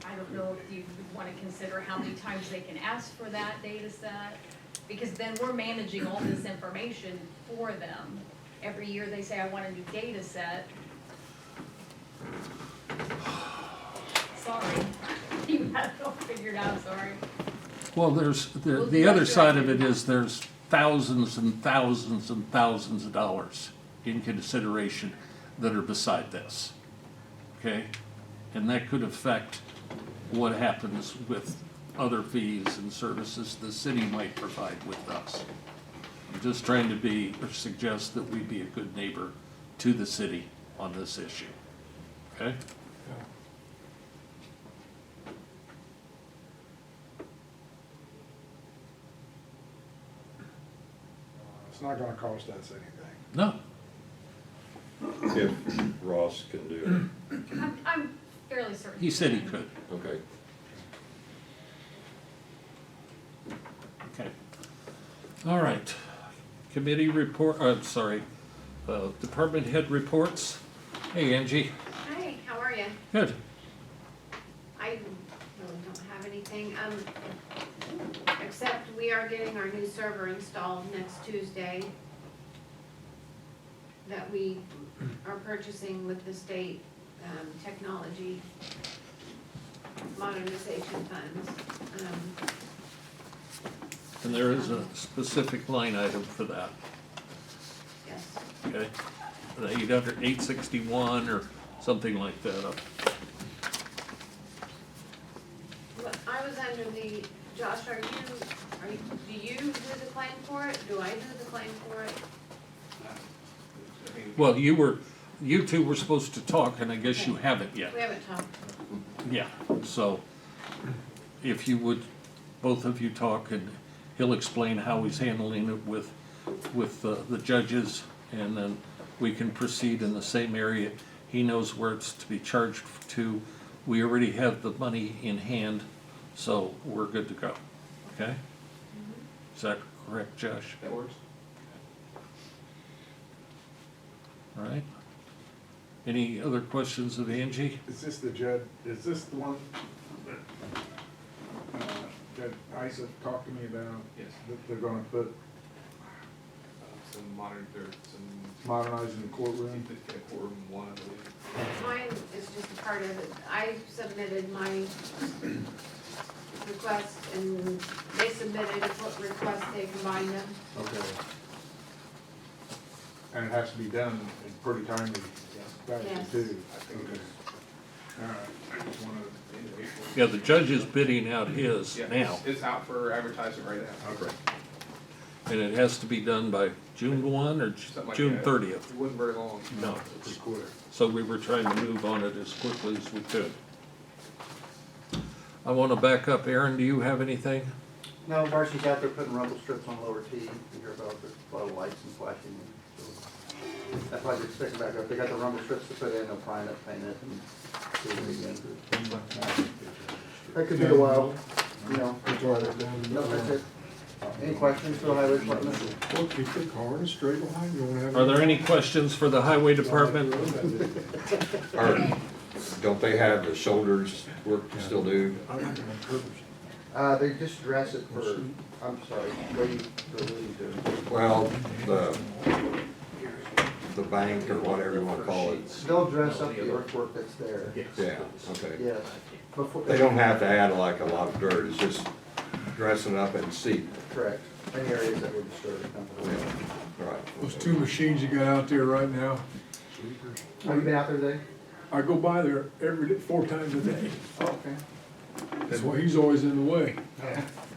I don't know if you would wanna consider how many times they can ask for that data set, because then we're managing all this information for them. Every year they say, I want a new data set. Sorry, you had it all figured out, sorry. Well, the other side of it is there's thousands and thousands and thousands of dollars in consideration that are beside this, okay? And that could affect what happens with other fees and services the city might provide with us. I'm just trying to be, or suggest that we be a good neighbor to the city on this issue, okay? It's not gonna cost us anything. No, If Ross can do I'm fairly certain. he said he could, it, okay. okay. All right, committee report, department head reports. Hey, Angie, Hi, how are you? good. I really don't have anything, except we are getting our new server installed next Tuesday that we are purchasing with the state, technology modernization funds. And there is a specific line item for that, Yes, okay? The 861 or something like that. but I was under the, Josh, do you do the claim for it? Do I do the claim for it? I mean, Well, you two were supposed to talk, and I guess you haven't yet. We haven't talked. Yeah, so if you would, both of you talk, and he'll explain how he's handling it with the judges, and then we can proceed in the same area. He knows where it's to be charged to. We already have the money in hand, so we're good to go, okay? Is that correct, Josh? that works. All right. Any other questions of Angie? Is this the one that Isa talked to me about? Yes. That they're gonna put Some some modernizing the courtroom? courtroom one, I believe. Mine is just a part of it. I submitted my request and they submitted a request, they combined them. Okay. And it has to be done in pretty timely fashion Yes. too. I think Okay. All right, I just wanna, End of April. Yeah, the judge is bidding out his Yeah, now, it's out for advertisement right now. okay. and it has to be done by June 1 or Something like June that. 30th. It wasn't very long. No, Pretty quick. so we were trying to move on it as quickly as we could. I want to back up. Aaron, do you have anything? No, Marcy's out there putting rumble strips on lower T, you hear about the lot of lights and flashing. So that's why they're sticking back up, they got the rumble strips to put in, they'll prime it, paint it, and do it again. That could be a while, you know. That's why they're down the No, middle. that's it. Any questions for the highway department? Well, keep the car in a straight line, you won't have. Are there any questions for the highway department? Don't they have the shoulders work to still do? I like them on purpose. They just dress it for, I'm sorry, what are you alluding to? Well, the bank or whatever you wanna call it. They'll dress up the earthwork that's there, Yeah, okay. yes. Before- They don't have to add like a lot of dirt, it's just dressing up and seat. Correct, any areas that were disturbed, come forward. Right. Those two machines you got out there right now, Have you been out there today? I go by there every day, 4 times a day. Oh, okay. That's why he's always in the way.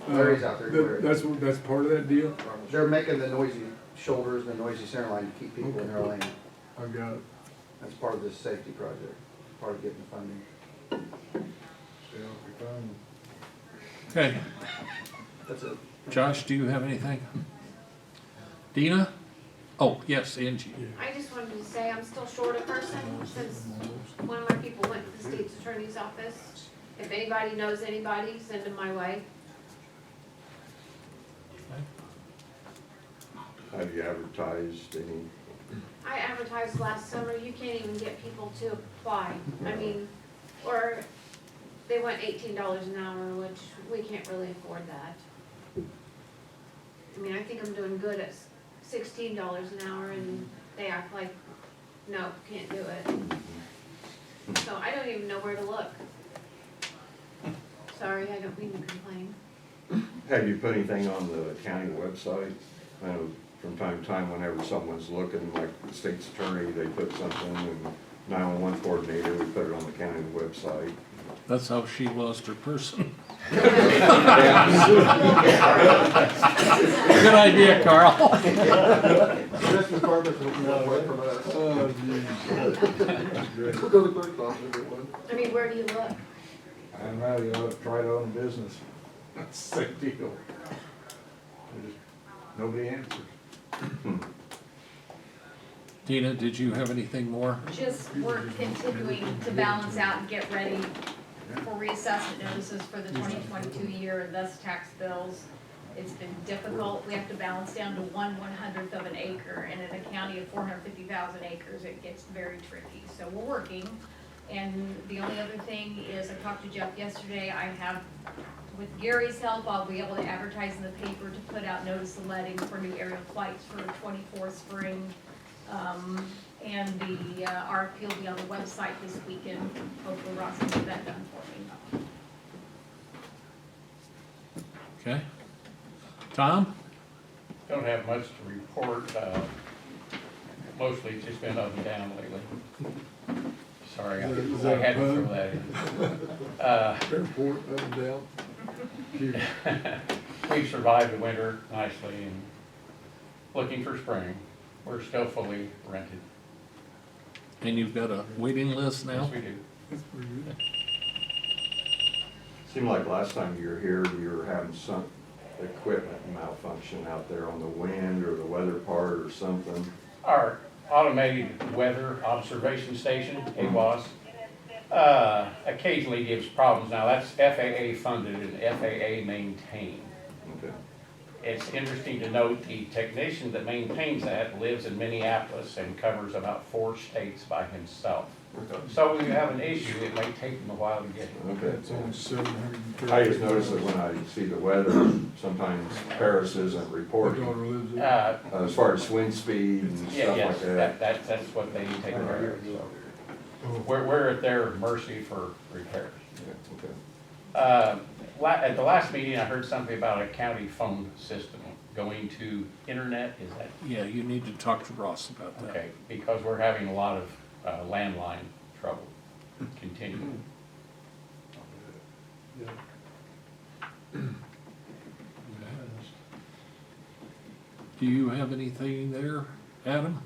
Larry's out there. That- That's part of that deal? They're making the noisy shoulders and the noisy center line to keep people in their lane. I got it. That's part of this safety project, part of getting the funding. Okay, That's it. Josh, do you have anything? Dina? Oh, yes, Angie. I just wanted to say I'm still short a person since one of my people went to the state's attorney's office. If anybody knows anybody, send them my way. Have you advertised any? I advertised last summer, you can't even get people to apply. I mean, or they want $18 an hour, which we can't really afford that. I mean, I think I'm doing good at $16 an hour and they act like, no, can't do it. So I don't even know where to look. Sorry, I don't mean to complain. Have you put anything on the county website? I know from time to time, whenever someone's looking, like the state's attorney, they put something, and 911 coordinator, we put it on the county website. That's how she lost her person. Good idea, Carl. This department's looking away from us. Oh, geez. We'll go to the clerk's office and get one. I mean, where do you look? I don't know, you ought to try to own a business. That's the same deal. Nobody answers. Dina, did you have anything more? Just we're continuing to balance out and get ready for reassessment notices for the 2022 year and thus tax bills. It's been difficult. We have to balance down to 1/100th of an acre, and in a county of 450,000 acres, it gets very tricky. So we're working. And the only other thing is, I talked to Jeff yesterday, I have, with Gary's help, I'll be able to advertise in the paper to put out notice of letting for new aerial flights for 24th spring. And the RFP will be on the website this weekend. Hopefully Ross can get that done for me. Okay. Tom? Don't have much to report, mostly it's just been up and down lately. Sorry, I had to throw that in. Airport, up and down. We've survived the winter nicely and looking for spring. We're still fully rented. And you've got a waiting list now? Yes, we do. That's pretty good. Seemed like last time you were here, you were having some equipment malfunction out there on the wind or the weather part or something. Our automated weather observation station, AWOS, occasionally gives problems. Now, that's FAA funded and FAA maintained. Okay. It's interesting to note the technician that maintains that lives in Minneapolis and covers about 4 states by himself. So when you have an issue, it may take him a while to get it. Okay. It's only 730. I just noticed that when I see the weather, sometimes Paris isn't My reporting, daughter lives there. as far as wind speed and Yeah, stuff yes, like that. that's what they take care of. So Oh, we're at their mercy for repairs. Yeah, okay. At the last meeting, I heard something about a county phone system going to internet, is that, Yeah, you need to talk to Ross about that. okay? Because we're having a lot of landline trouble continuing. Do you have anything there, Adam?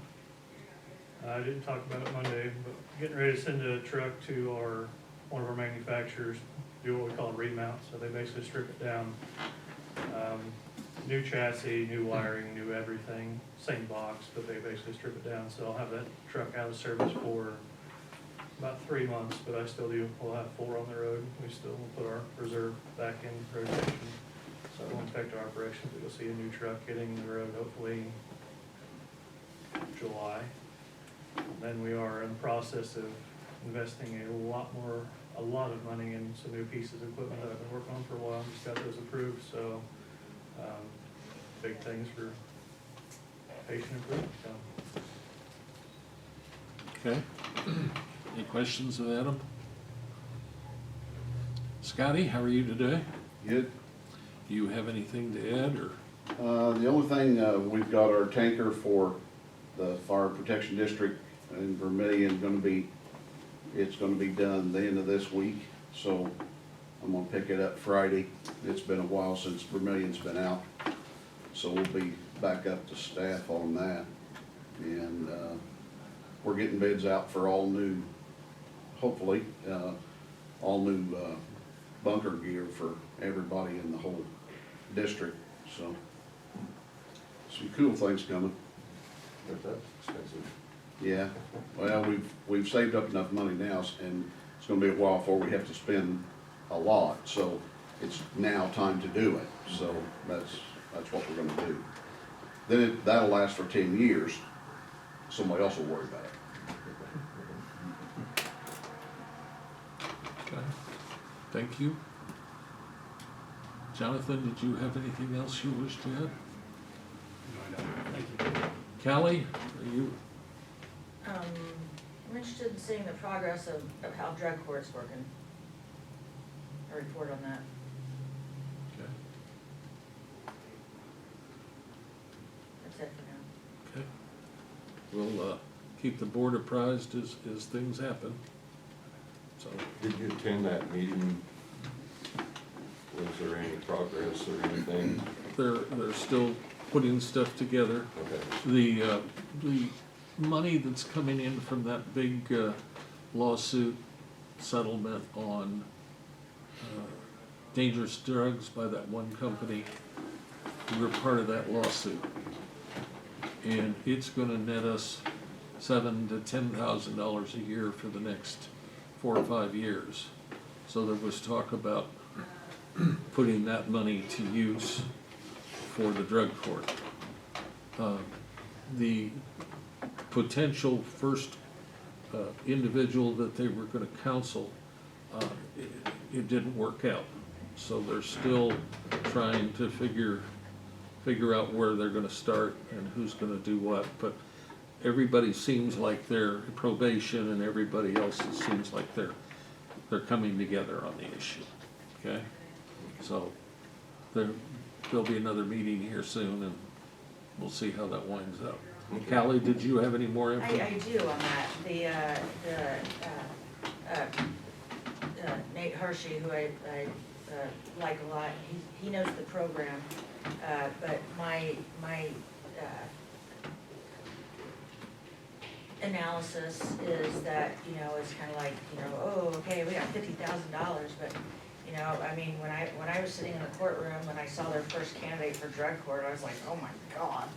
I didn't talk about it Monday, but getting ready to send a truck to one of our manufacturers, do what we call a remount, so they basically strip it down. New chassis, new wiring, new everything, same box, but they basically strip it down, so I'll have that truck out of service for about 3 months, but we'll have 4 on the road. We still will put our reserve back in rotation, so it won't affect our operations. You'll see a new truck getting the road hopefully July. And then we are in the process of investing a lot more a lot of money in some new pieces of equipment that I've been working on for a while, just got those approved, so, big things for patient improvement, so. Okay. Any questions of Adam? Scotty, how are you today? Good. Do you have anything to add, or? The only thing, we've got our tanker for the fire protection district in Vermillion it's gonna be done the end of this week, so I'm gonna pick it up Friday. It's been a while since Vermillion's been out, so we'll be back up to staff on that. And, we're getting bids out for all new, hopefully, all new, bunker gear for everybody in the whole district, so. Some cool things coming. But that's expensive. Yeah, well, we've saved up enough money now, and it's gonna be a while before we have to spend a lot, so it's now time to do it, so that's what we're gonna do. Then that'll last for 10 years, somebody else will worry about it. Okay. Thank you. Jonathan, did you have anything else you wish to add? No, I don't. Thank you. Callie, are you? I'm interested in seeing the progress of how drug court's working. A report on that. Okay. That's it for now. Okay. We'll, keep the board apprised as things happen. So, Did you attend that meeting? Was there any progress or anything? they're still putting stuff together. Okay. The money that's coming in from that big lawsuit settlement on dangerous drugs by that one company, we're part of that lawsuit. And it's gonna net us $7,000 to $10,000 a year for the next 4 or 5 years. So there was talk about putting that money to use for the drug court. The potential first individual that they were gonna counsel, it didn't work out. So they're still trying to figure out where they're gonna start and who's gonna do what. But everybody seems like they're probation, and everybody else seems like they're coming together on the issue, okay? So there'll be another meeting here soon, and we'll see how that winds up. Callie, did you have any more info? I do on that. Nate Hershey, who I like a lot, he knows the program, but my analysis is that, it's kind of like, oh, okay, we got $50,000, but, I mean, when I was sitting in the courtroom, when I saw their first candidate for drug court, I was like, oh my God.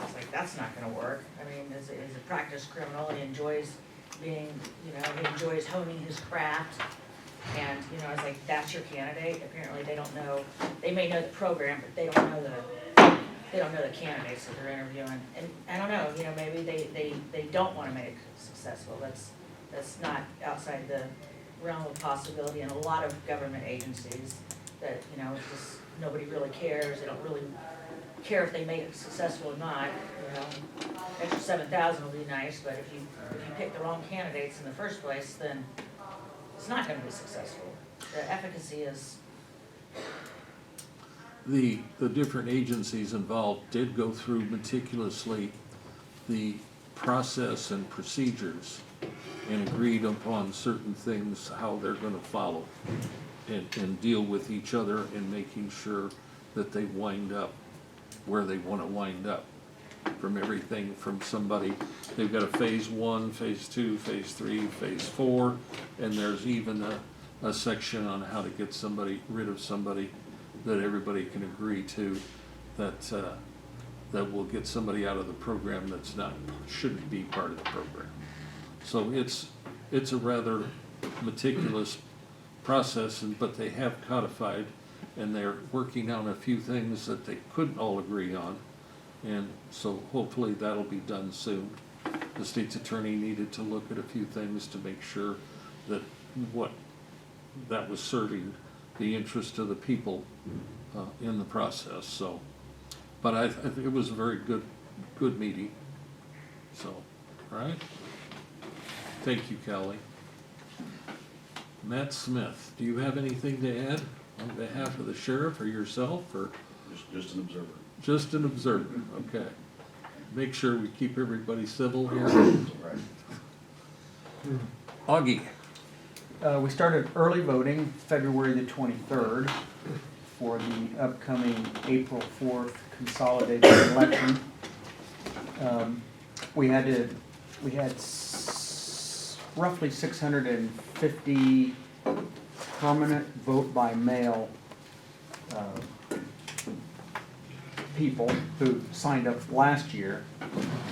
I was like, that's not gonna work. I mean, he's a practiced criminal, he enjoys being, he enjoys honing his craft. And, I was like, that's your candidate? Apparently they don't know, they may know the program, but they don't know the candidates that they're interviewing. And I don't know, maybe they don't wanna make it successful. That's not outside the realm of possibility in a lot of government agencies that, it's just, nobody really cares. They don't really care if they make it successful or not, Extra 7,000 will be nice, but if you pick the wrong candidates in the first place, then it's not gonna be successful. The efficacy is. The different agencies involved did go through meticulously the process and procedures and agreed upon certain things, how they're gonna follow and deal with each other and making sure that they wind up where they wanna wind up. From everything from somebody, they've got a phase 1, phase 2, phase 3, phase 4, and there's even a section on how to get rid of somebody that everybody can agree to, that will get somebody out of the program that's shouldn't be part of the program. So it's a rather meticulous process, but they have codified, and they're working on a few things that they couldn't all agree on. And so hopefully that'll be done soon. The state's attorney needed to look at a few things to make sure that what that was serving the interest of the people in the process, so. But I think it was a very good meeting, so, all right? Thank you, Kelly. Matt Smith, do you have anything to add on behalf of the sheriff or yourself, or? Just an observer. Just an observer, okay. Make sure we keep everybody civil here. Augie, We started early voting February the 23rd for the upcoming April 4th consolidated election. We had roughly 650 permanent vote by mail people who signed up last year,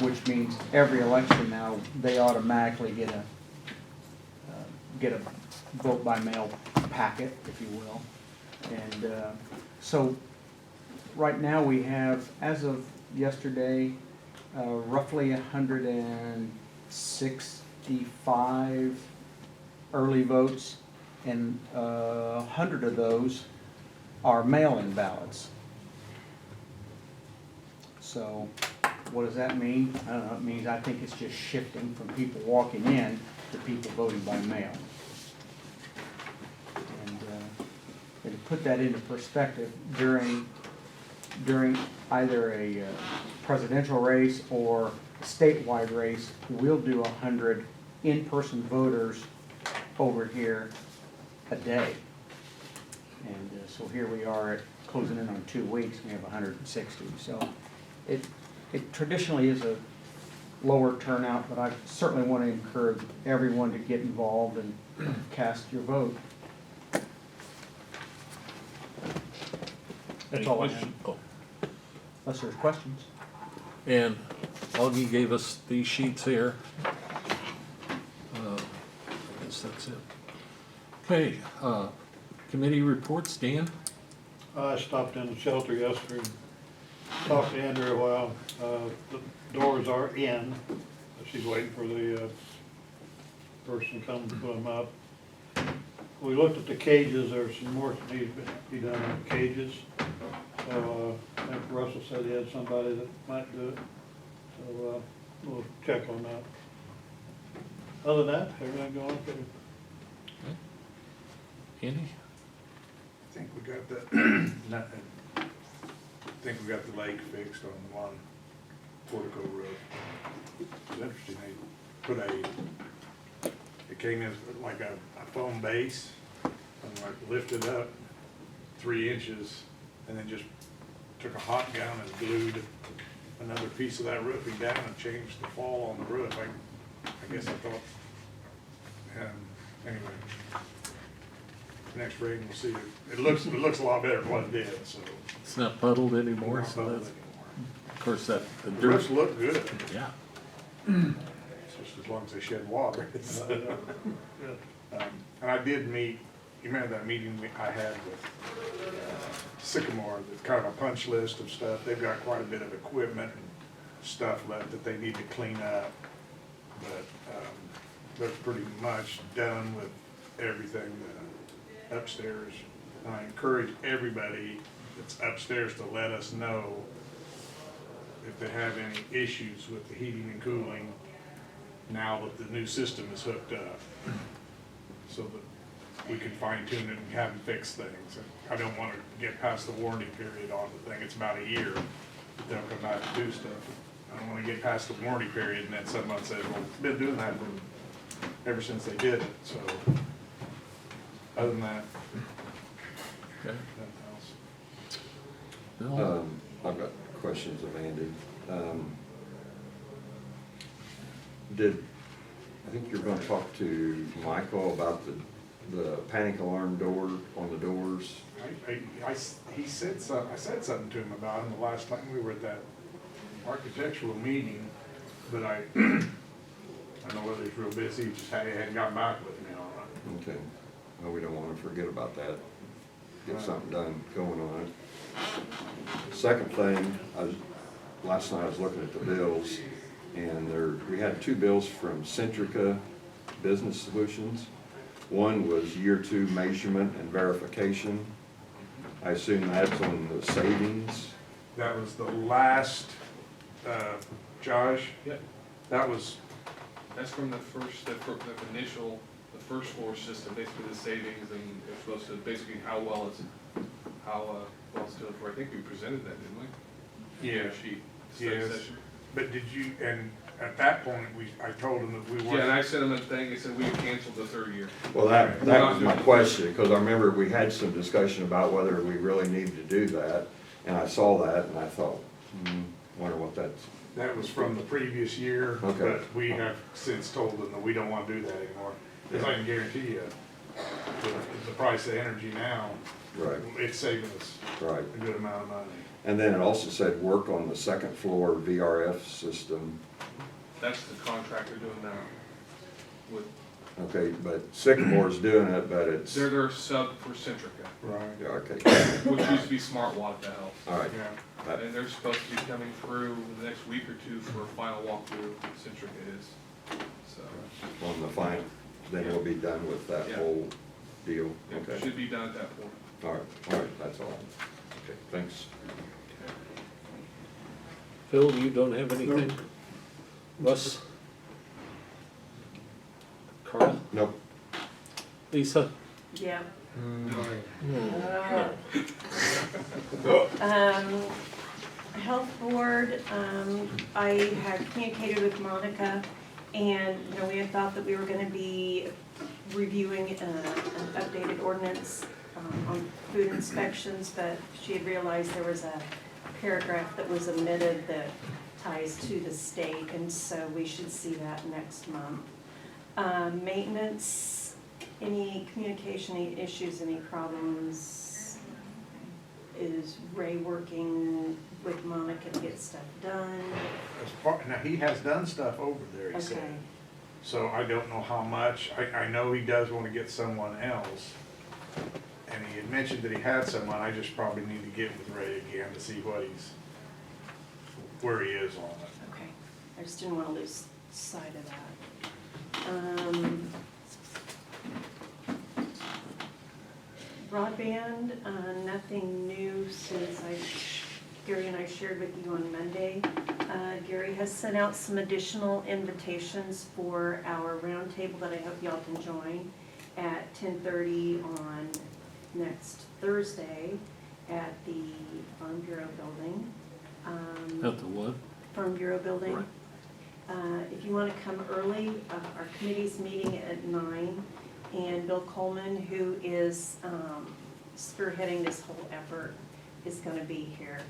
which means every election now, they automatically get a vote by mail packet, if you will. And so right now we have, as of yesterday, roughly 165 early votes, and 100 of those are mail-in ballots. So what does that mean? I don't know. It means, I think it's just shifting from people walking in to people voting by mail. And to put that into perspective, during either a presidential race or a statewide race, we'll do 100 in-person voters over here a day. And so here we are at closing in on 2 weeks, we have 160. So it traditionally is a lower turnout, but I certainly want to encourage everyone to get involved and cast your vote. That's all I have. Oh. Unless there's questions. And Augie gave us these sheets here. I guess that's it. Okay, committee reports, Dan? I stopped in the shelter yesterday, talked to Andrew a while. The doors are in. She's waiting for the person to come to put them up. We looked at the cages. There's some more that needs to be done on the cages. So I think Russell said he had somebody that might do it. So we'll check on that. Other than that, everything going okay. Andy? I think we got the, nothing. I think we got the lake fixed on the one portico roof. It's interesting, they put it came in like a foam base and like lifted up 3 inches and then just took a hot gun and glued another piece of that roofing down and changed the fall on the roof. I guess I thought, anyway. Next rain, we'll see. It looks a lot better than what it did, so. It's not puddled anymore, Not so puddled that's, anymore. of course, the The dirt. roofs look good, Yeah. just as long as they shed water. And I did meet, you remember that meeting I had with Sycamore, that's kind of a punch list of stuff. They've got quite a bit of equipment and stuff left that they need to clean up. But they're pretty much done with everything upstairs. And I encourage everybody that's upstairs to let us know if they have any issues with the heating and cooling now that the new system is hooked up, so that we can fine tune it and have them fix things. And I don't want to get past the warranty period on the thing. It's about a year that they'll come back and do stuff. I don't want to get past the warranty period and then someone says, well, it's been doing that ever since they did it. So other than that, Okay. nothing else. Bill? I've got questions of Andy. I think you're gonna talk to Michael about the panic alarm door on the doors. He said something, I said something to him about him the last time we were at that architectural meeting, but I don't know whether he's real busy, he just hadn't gotten back with me on it. Okay, well, we don't wanna forget about that. Get something done going on it. Second thing, last night I was looking at the bills, and we had 2 bills from Centrica Business Solutions, One was year 2 measurement and verification. I assume that's on the savings. That was the last, Josh, Yep, that was, that's from the first, the initial, the first floor system, basically the savings, and it's supposed to, basically how well it's doing for, I think we presented that, didn't we? yeah, Sheet, study yes. session. But did you, and at that point, I told them that we Yeah, and weren't, I sent them a thing, they said we had canceled the 3rd year. Well, that was my question, because I remember we had some discussion about whether we really needed to do that. And I saw that and I thought, wonder what that's, that was from the previous year, Okay. but we have since told them that we don't wanna do that anymore. Because I can guarantee you, the price of energy now, right, it's saving us right. a good amount of money. And then it also said work on the 2nd floor VRF system. That's the contract they're doing now with, Okay, but Sycamore's doing it, but it's, they're their sub for Centrica, Right. yeah, okay, which used to be Smart Watt, if that helps. all right. Yeah. That- And they're supposed to be coming through the next week or 2 for a final walkthrough, Centrica is, so. On the final, then we'll be done with that Yeah. whole deal, It okay. should be done at that point. All right, that's all. Okay, thanks. Phil, you don't have anything? Russ? Carl? Nope. Lisa? Yeah. Health Board, I had communicated with Monica, and, you know, we had thought that we were gonna be reviewing an updated ordinance on food inspections, but she had realized there was a paragraph that was omitted that ties to the state, and so we should see that next month. Maintenance, any communication, any issues, any problems? Is Ray working with Monica to get stuff done? Now, he has done stuff over there, he said. Okay, So I don't know how much. I know he does want to get someone else. And he had mentioned that he had someone. I just probably need to get with Ray again to see where he is on it. okay. I just didn't wanna lose sight of that. Broadband, nothing new since Gary and I shared with you on Monday. Gary has sent out some additional invitations for our roundtable that I hope y'all can join at 10:30 on next Thursday at the Farm Bureau building. At the what? Farm Bureau building. Right. If you wanna come early, our committee's meeting at 9, and Bill Coleman, who is spearheading this whole effort, is gonna be here.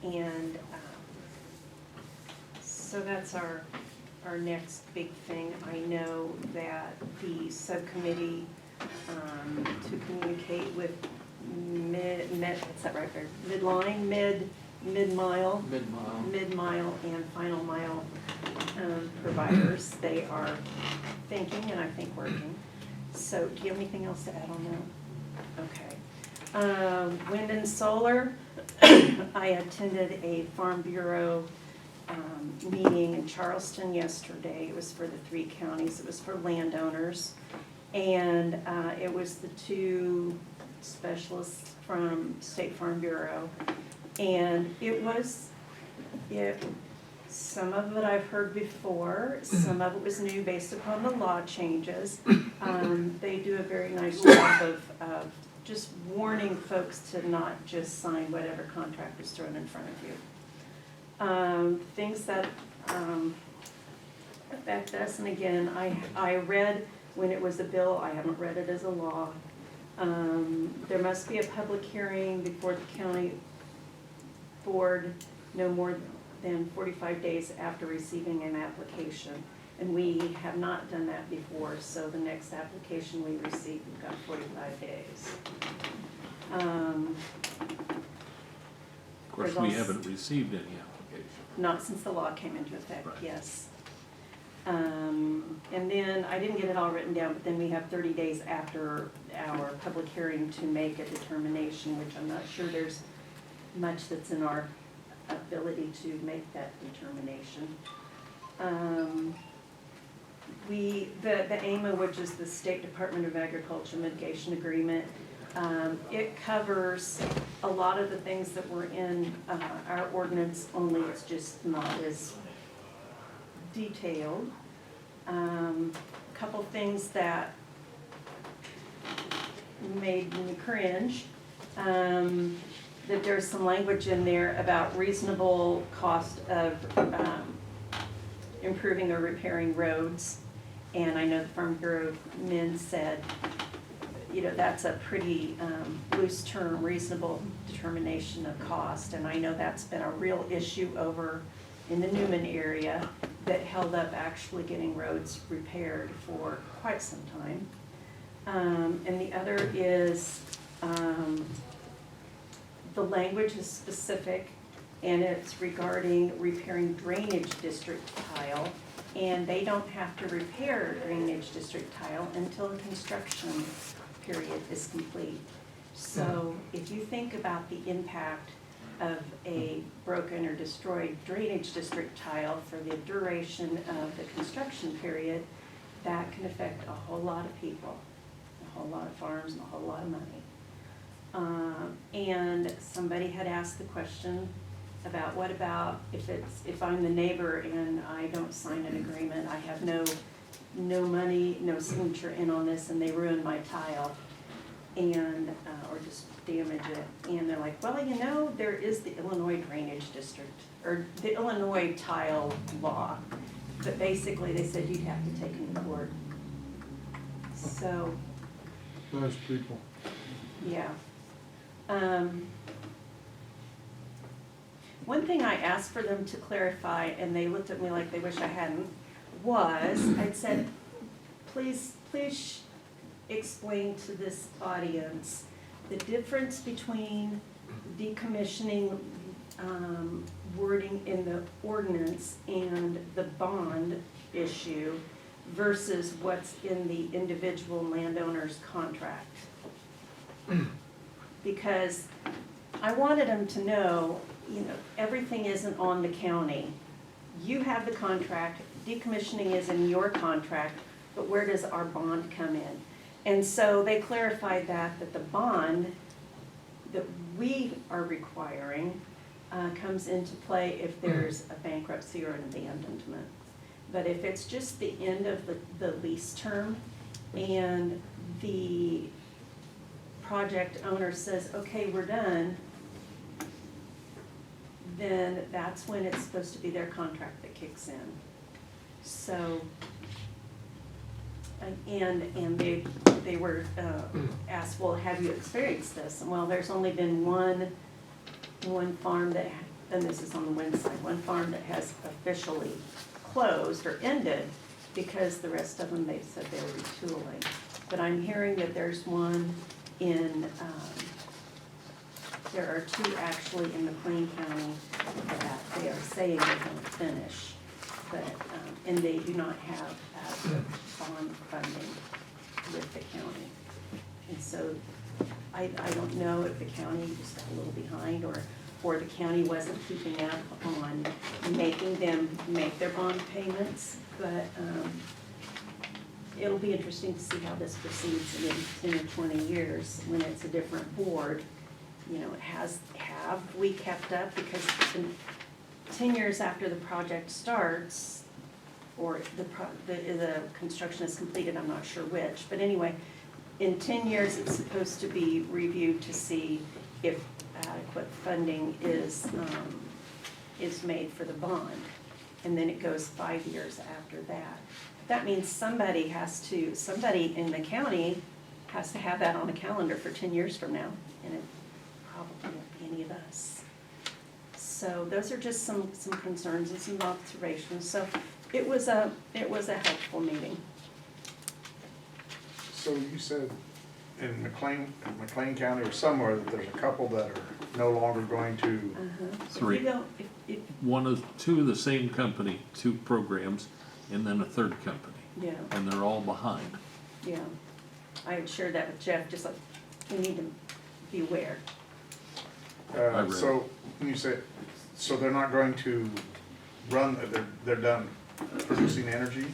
And so that's our next big thing. I know that the subcommittee to communicate with what's that right there? Midline, mid-mile. Mid-mile. Mid-mile and final mile providers, they are thinking and I think working. So do you have anything else to add on that? Okay. Wind and solar, I attended a Farm Bureau meeting in Charleston yesterday. It was for the 3 counties, it was for landowners. And it was the 2 specialists from State Farm Bureau. And some of it I've heard before, some of it was new based upon the law changes. They do a very nice job of just warning folks to not just sign whatever contract is thrown in front of you. Things that affect us, and again, I read when it was a bill, I haven't read it as a law. There must be a public hearing before the county board no more than 45 days after receiving an application. And we have not done that before, so the next application we receive, we've got 45 days. Of course, we haven't received any application. Not since the law came into effect, Right. yes. And then, I didn't get it all written down, but then we have 30 days after our public hearing to make a determination, which I'm not sure there's much that's in our ability to make that determination. the AMA, which is the State Department of Agriculture Mitigation Agreement, it covers a lot of the things that were in our ordinance, only it's just not as detailed. Couple things that made me cringe, that there's some language in there about reasonable cost of improving or repairing roads. And I know the Farm Bureau men said, you know, that's a pretty loose term, reasonable determination of cost. And I know that's been a real issue over in the Newman area that held up actually getting roads repaired for quite some time. And the other is, the language is specific, and it's regarding repairing drainage district tile. And they don't have to repair drainage district tile until the construction period is complete. So if you think about the impact of a broken or destroyed drainage district tile for the duration of the construction period, that can affect a whole lot of people, a whole lot of farms, and a whole lot of money. And somebody had asked the question about what about if I'm the neighbor and I don't sign an agreement, I have no money, no signature in on this, and they ruin my tile, and or just damage it, and they're like, well, you know, there is the Illinois Drainage District, or the Illinois tile law, but basically they said you'd have to take them to court. So, Nice people. yeah. One thing I asked for them to clarify, and they looked at me like they wish I hadn't, was I'd said, please explain to this audience the difference between decommissioning wording in the ordinance and the bond issue versus what's in the individual landowner's contract. Because I wanted them to know, you know, everything isn't on the county. You have the contract, decommissioning is in your contract, but where does our bond come in? And so they clarified that the bond that we are requiring comes into play if there's a bankruptcy or an abandonment. But if it's just the end of the lease term and the project owner says, okay, we're done, then that's when it's supposed to be their contract that kicks in. So, and they were asked, well, have you experienced this? And well, there's only been one farm that, and this is on the wind side, one farm that has officially closed or ended, because the rest of them, they've said they were retooling. But I'm hearing that there's one in, there are two actually in McLean County that they are saying they're going to finish, but, and they do not have bond funding with the county. And so I don't know if the county just got a little behind, or the county wasn't keeping up on making them make their bond payments, but it'll be interesting to see how this proceeds in 10 or 20 years when it's a different board. You know, have we kept up? Because 10 years after the project starts, or the construction is completed, I'm not sure which, but anyway, in 10 years, it's supposed to be reviewed to see if adequate funding is made for the bond, and then it goes 5 years after that. That means somebody in the county has to have that on the calendar for 10 years from now, and it probably won't be any of us. So those are just some concerns and some observations. So it was a helpful meeting. So you said in McLean County or somewhere that there's a couple that are no longer going to, Three. If you don't, Two of the same company, two programs, and then a third company, yeah, and they're all behind. yeah. I had shared that with Jeff, just like, we need to beware. read so when you say, so they're not going to run, they're done producing energy?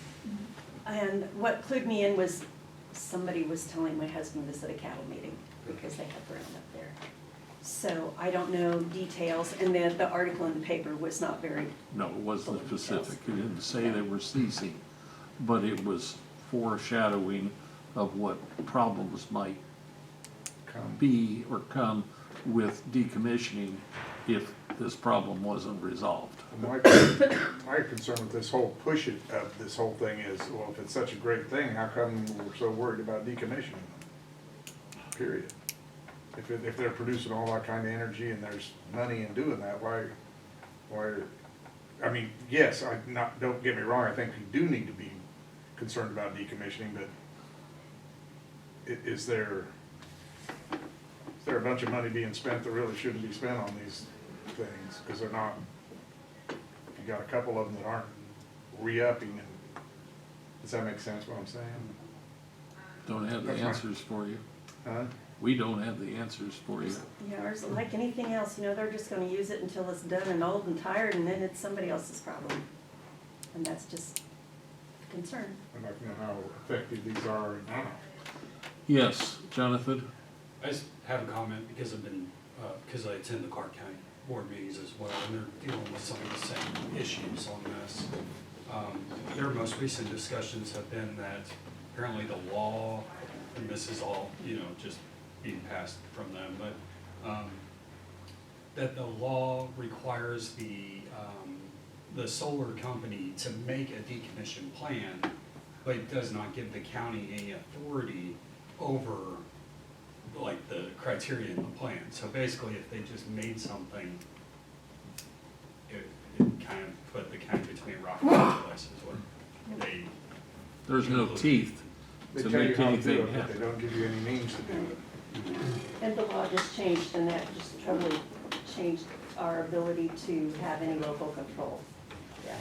And what clued me in was somebody was telling my husband this at a cattle meeting because they have ground up there. So I don't know details, and then the article in the paper was not very, No, it wasn't Full of specific. It didn't say Yeah. they were ceasing, but it was foreshadowing of what problems might be or come with decommissioning if this problem wasn't resolved. My concern with this whole push it of this whole thing is, well, if it's such a great thing, how come we're so worried about decommissioning them? Period. If they're producing all that kind of energy and there's money in doing that, why, I mean, yes, don't get me wrong, I think we do need to be concerned about decommissioning, but is there a bunch of money being spent that really shouldn't be spent on these things? Because they're not, you got a couple of them that aren't re-upping, and does that make sense what I'm saying? Don't have the That's fine. answers for you. Huh? We don't have the answers for you. yeah, or like anything else, they're just gonna use it until it's done and old and tired, and then it's somebody else's problem. And that's just a concern. I'd like to know how effective these are now. Yes, Jonathan? I just have a comment because because I attend the Clark County board meetings as well, and they're dealing with some of the same issues on this. Their most recent discussions have been that apparently the law, and this is all, just being passed from them, but, that the law requires the solar company to make a decommission plan, but it does not give the county any authority over like the criteria in the plan. So basically, if they just made something, it kind of put the county between a rock and a hard place is what they. There's no teeth They to tell you make how to do anything it, but they happen. don't give you any means to do it. And the law just changed, and that just totally changed our ability to have any local control. Yeah.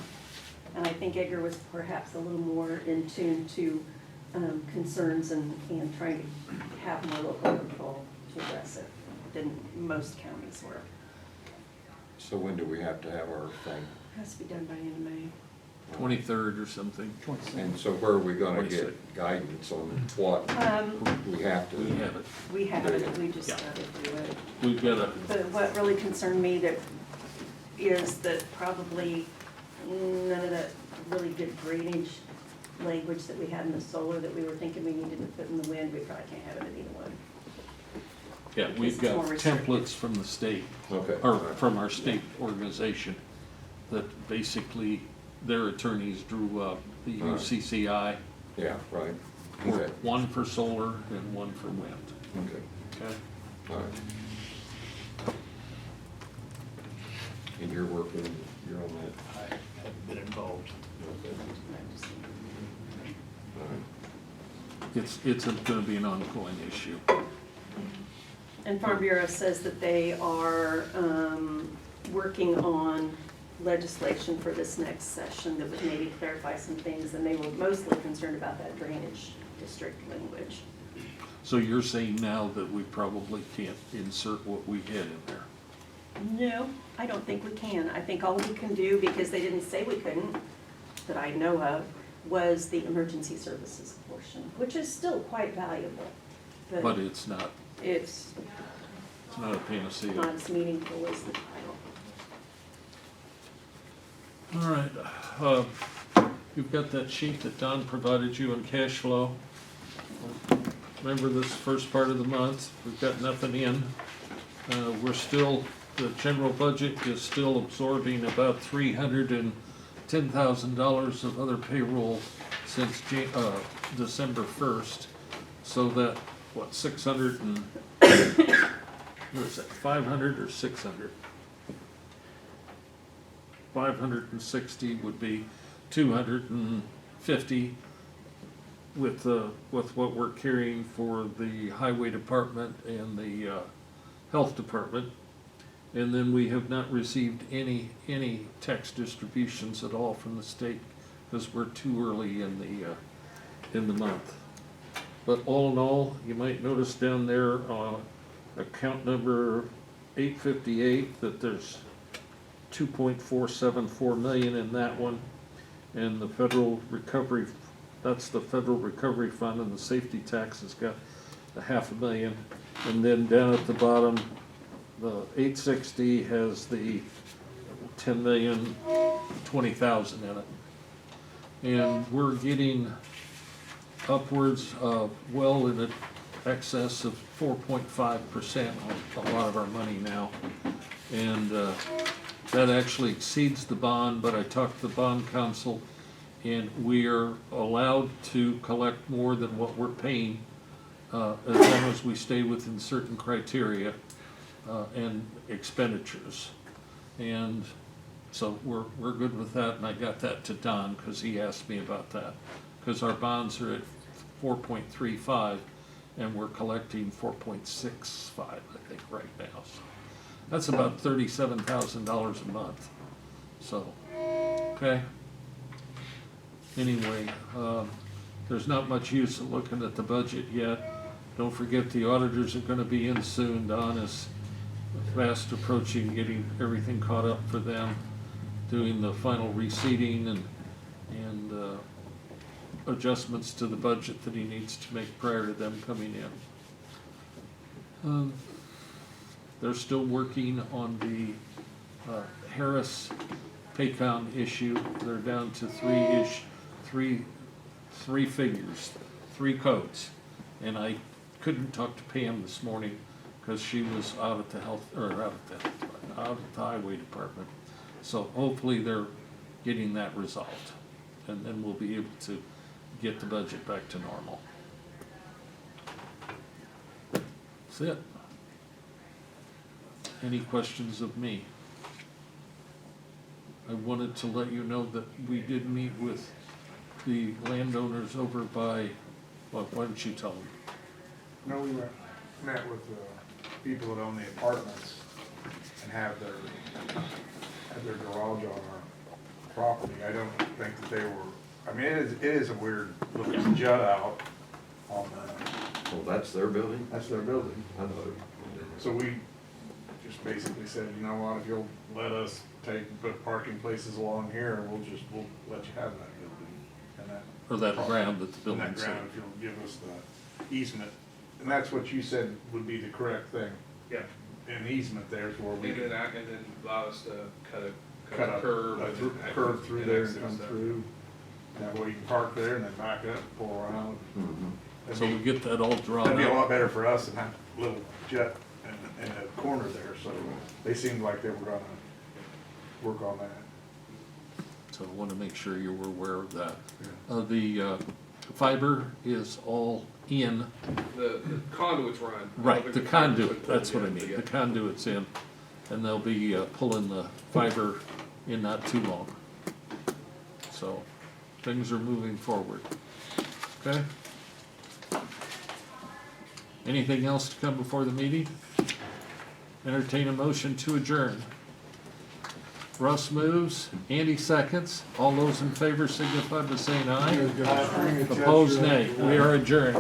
And I think Edgar was perhaps a little more in tune to concerns and trying to have more local control to address it than most counties were. So when do we have to have our thing? Has to be done by end of May. 23rd or something. And so where are we gonna 26. get guidance on what we have to? We have it. We have it, we just gotta do it. We've got a, But what really concerned me is that probably none of that really good drainage language that we had in the solar that we were thinking we needed to put in the wind, we probably can't have it in either one. yeah, we've It's got more restricted. templates from the state, Okay. or from our state organization, that basically their attorneys drew up the Right. UCCI, Yeah, right. or Okay, one for solar and one for wind, okay, okay? all right. And you're on that? I haven't been involved. Okay. All right. It's gonna be an ongoing issue. And Farm Bureau says that they are working on legislation for this next session that would maybe clarify some things, and they were mostly concerned about that drainage district language. So you're saying now that we probably can't insert what we had in there? No, I don't think we can. I think all we can do, because they didn't say we couldn't, that I know of, was the emergency services portion, which is still quite valuable. But it's not It's a panacea. not as meaningful as the title. All right, you've got that sheet that Don provided you on cash flow. Remember this first part of the month, we've got nothing in. We're still, the general budget is still absorbing about $310,000 of other payroll since December 1st. So that, what, 600 and, what is that, 500 or 600? 560 would be 250 with what we're carrying for the highway department and the health department. And then we have not received any tax distributions at all from the state because we're too early in the month. But all in all, you might notice down there, account number 858, that there's 2.474 million in that one. And the federal recovery That's the federal recovery fund, and the safety tax has got $500,000. And then down at the bottom, the 860 has the 10,020,000 in it. And we're getting upwards of, well, in excess of 4.5% on a lot of our money now. And that actually exceeds the bond, but I talked to the bond counsel, and we are allowed to collect more than what we're paying as long as we stay within certain criteria and expenditures. And so we're good with that, and I got that to Don because he asked me about that. Because our bonds are at 4.35 and we're collecting 4.65, I think, right now. So that's about $37,000 a month. So, okay. Anyway, there's not much use of looking at the budget yet. Don't forget the auditors are gonna be in soon. Don is fast approaching getting everything caught up for them, doing the final reseeding and adjustments to the budget that he needs to make prior to them coming in. They're still working on the Harris Paycom issue. They're down to three figures, 3 codes. And I couldn't talk to Pam this morning because she was out at the highway department. So hopefully they're getting that resolved, and then we'll be able to get the budget back to normal. That's it. Any questions of me? I wanted to let you know that we did meet with the landowners over by, well, why don't you tell them? No, we met with the people that own the apartments and have their garage on our property. I don't think that they were, I mean, it is a weird little jut out on the. Well, that's their building? That's their building. I thought it- So we just basically said, you know what, if you'll let us take and put parking places along here, we'll let you have that building. And that. Or that ground that the And that building's ground, in. if you'll give us the easement. And that's what you said would be the correct thing. Yeah. An easement there's where we And can then allow us to cut a cut a curb. curve through there and access come that. through. That way you can park there and then back up, pull around. Mhm. So we get that all drawn That'd be a out. lot better for us than that little jet in the corner there, so they seemed like they were gonna work on that. So I want to make sure you were aware of that. The fiber is all in. The conduit's run. Right, the conduit, Put that's what I in, mean, yeah. the conduit's in, and they'll be pulling the fiber in not too long. So, things are moving forward, okay? Anything else to come before the meeting? Entertain a motion to adjourn. Russ moves, Andy seconds, all those in favor signify by saying aye. Opposed, nay. We are adjourned.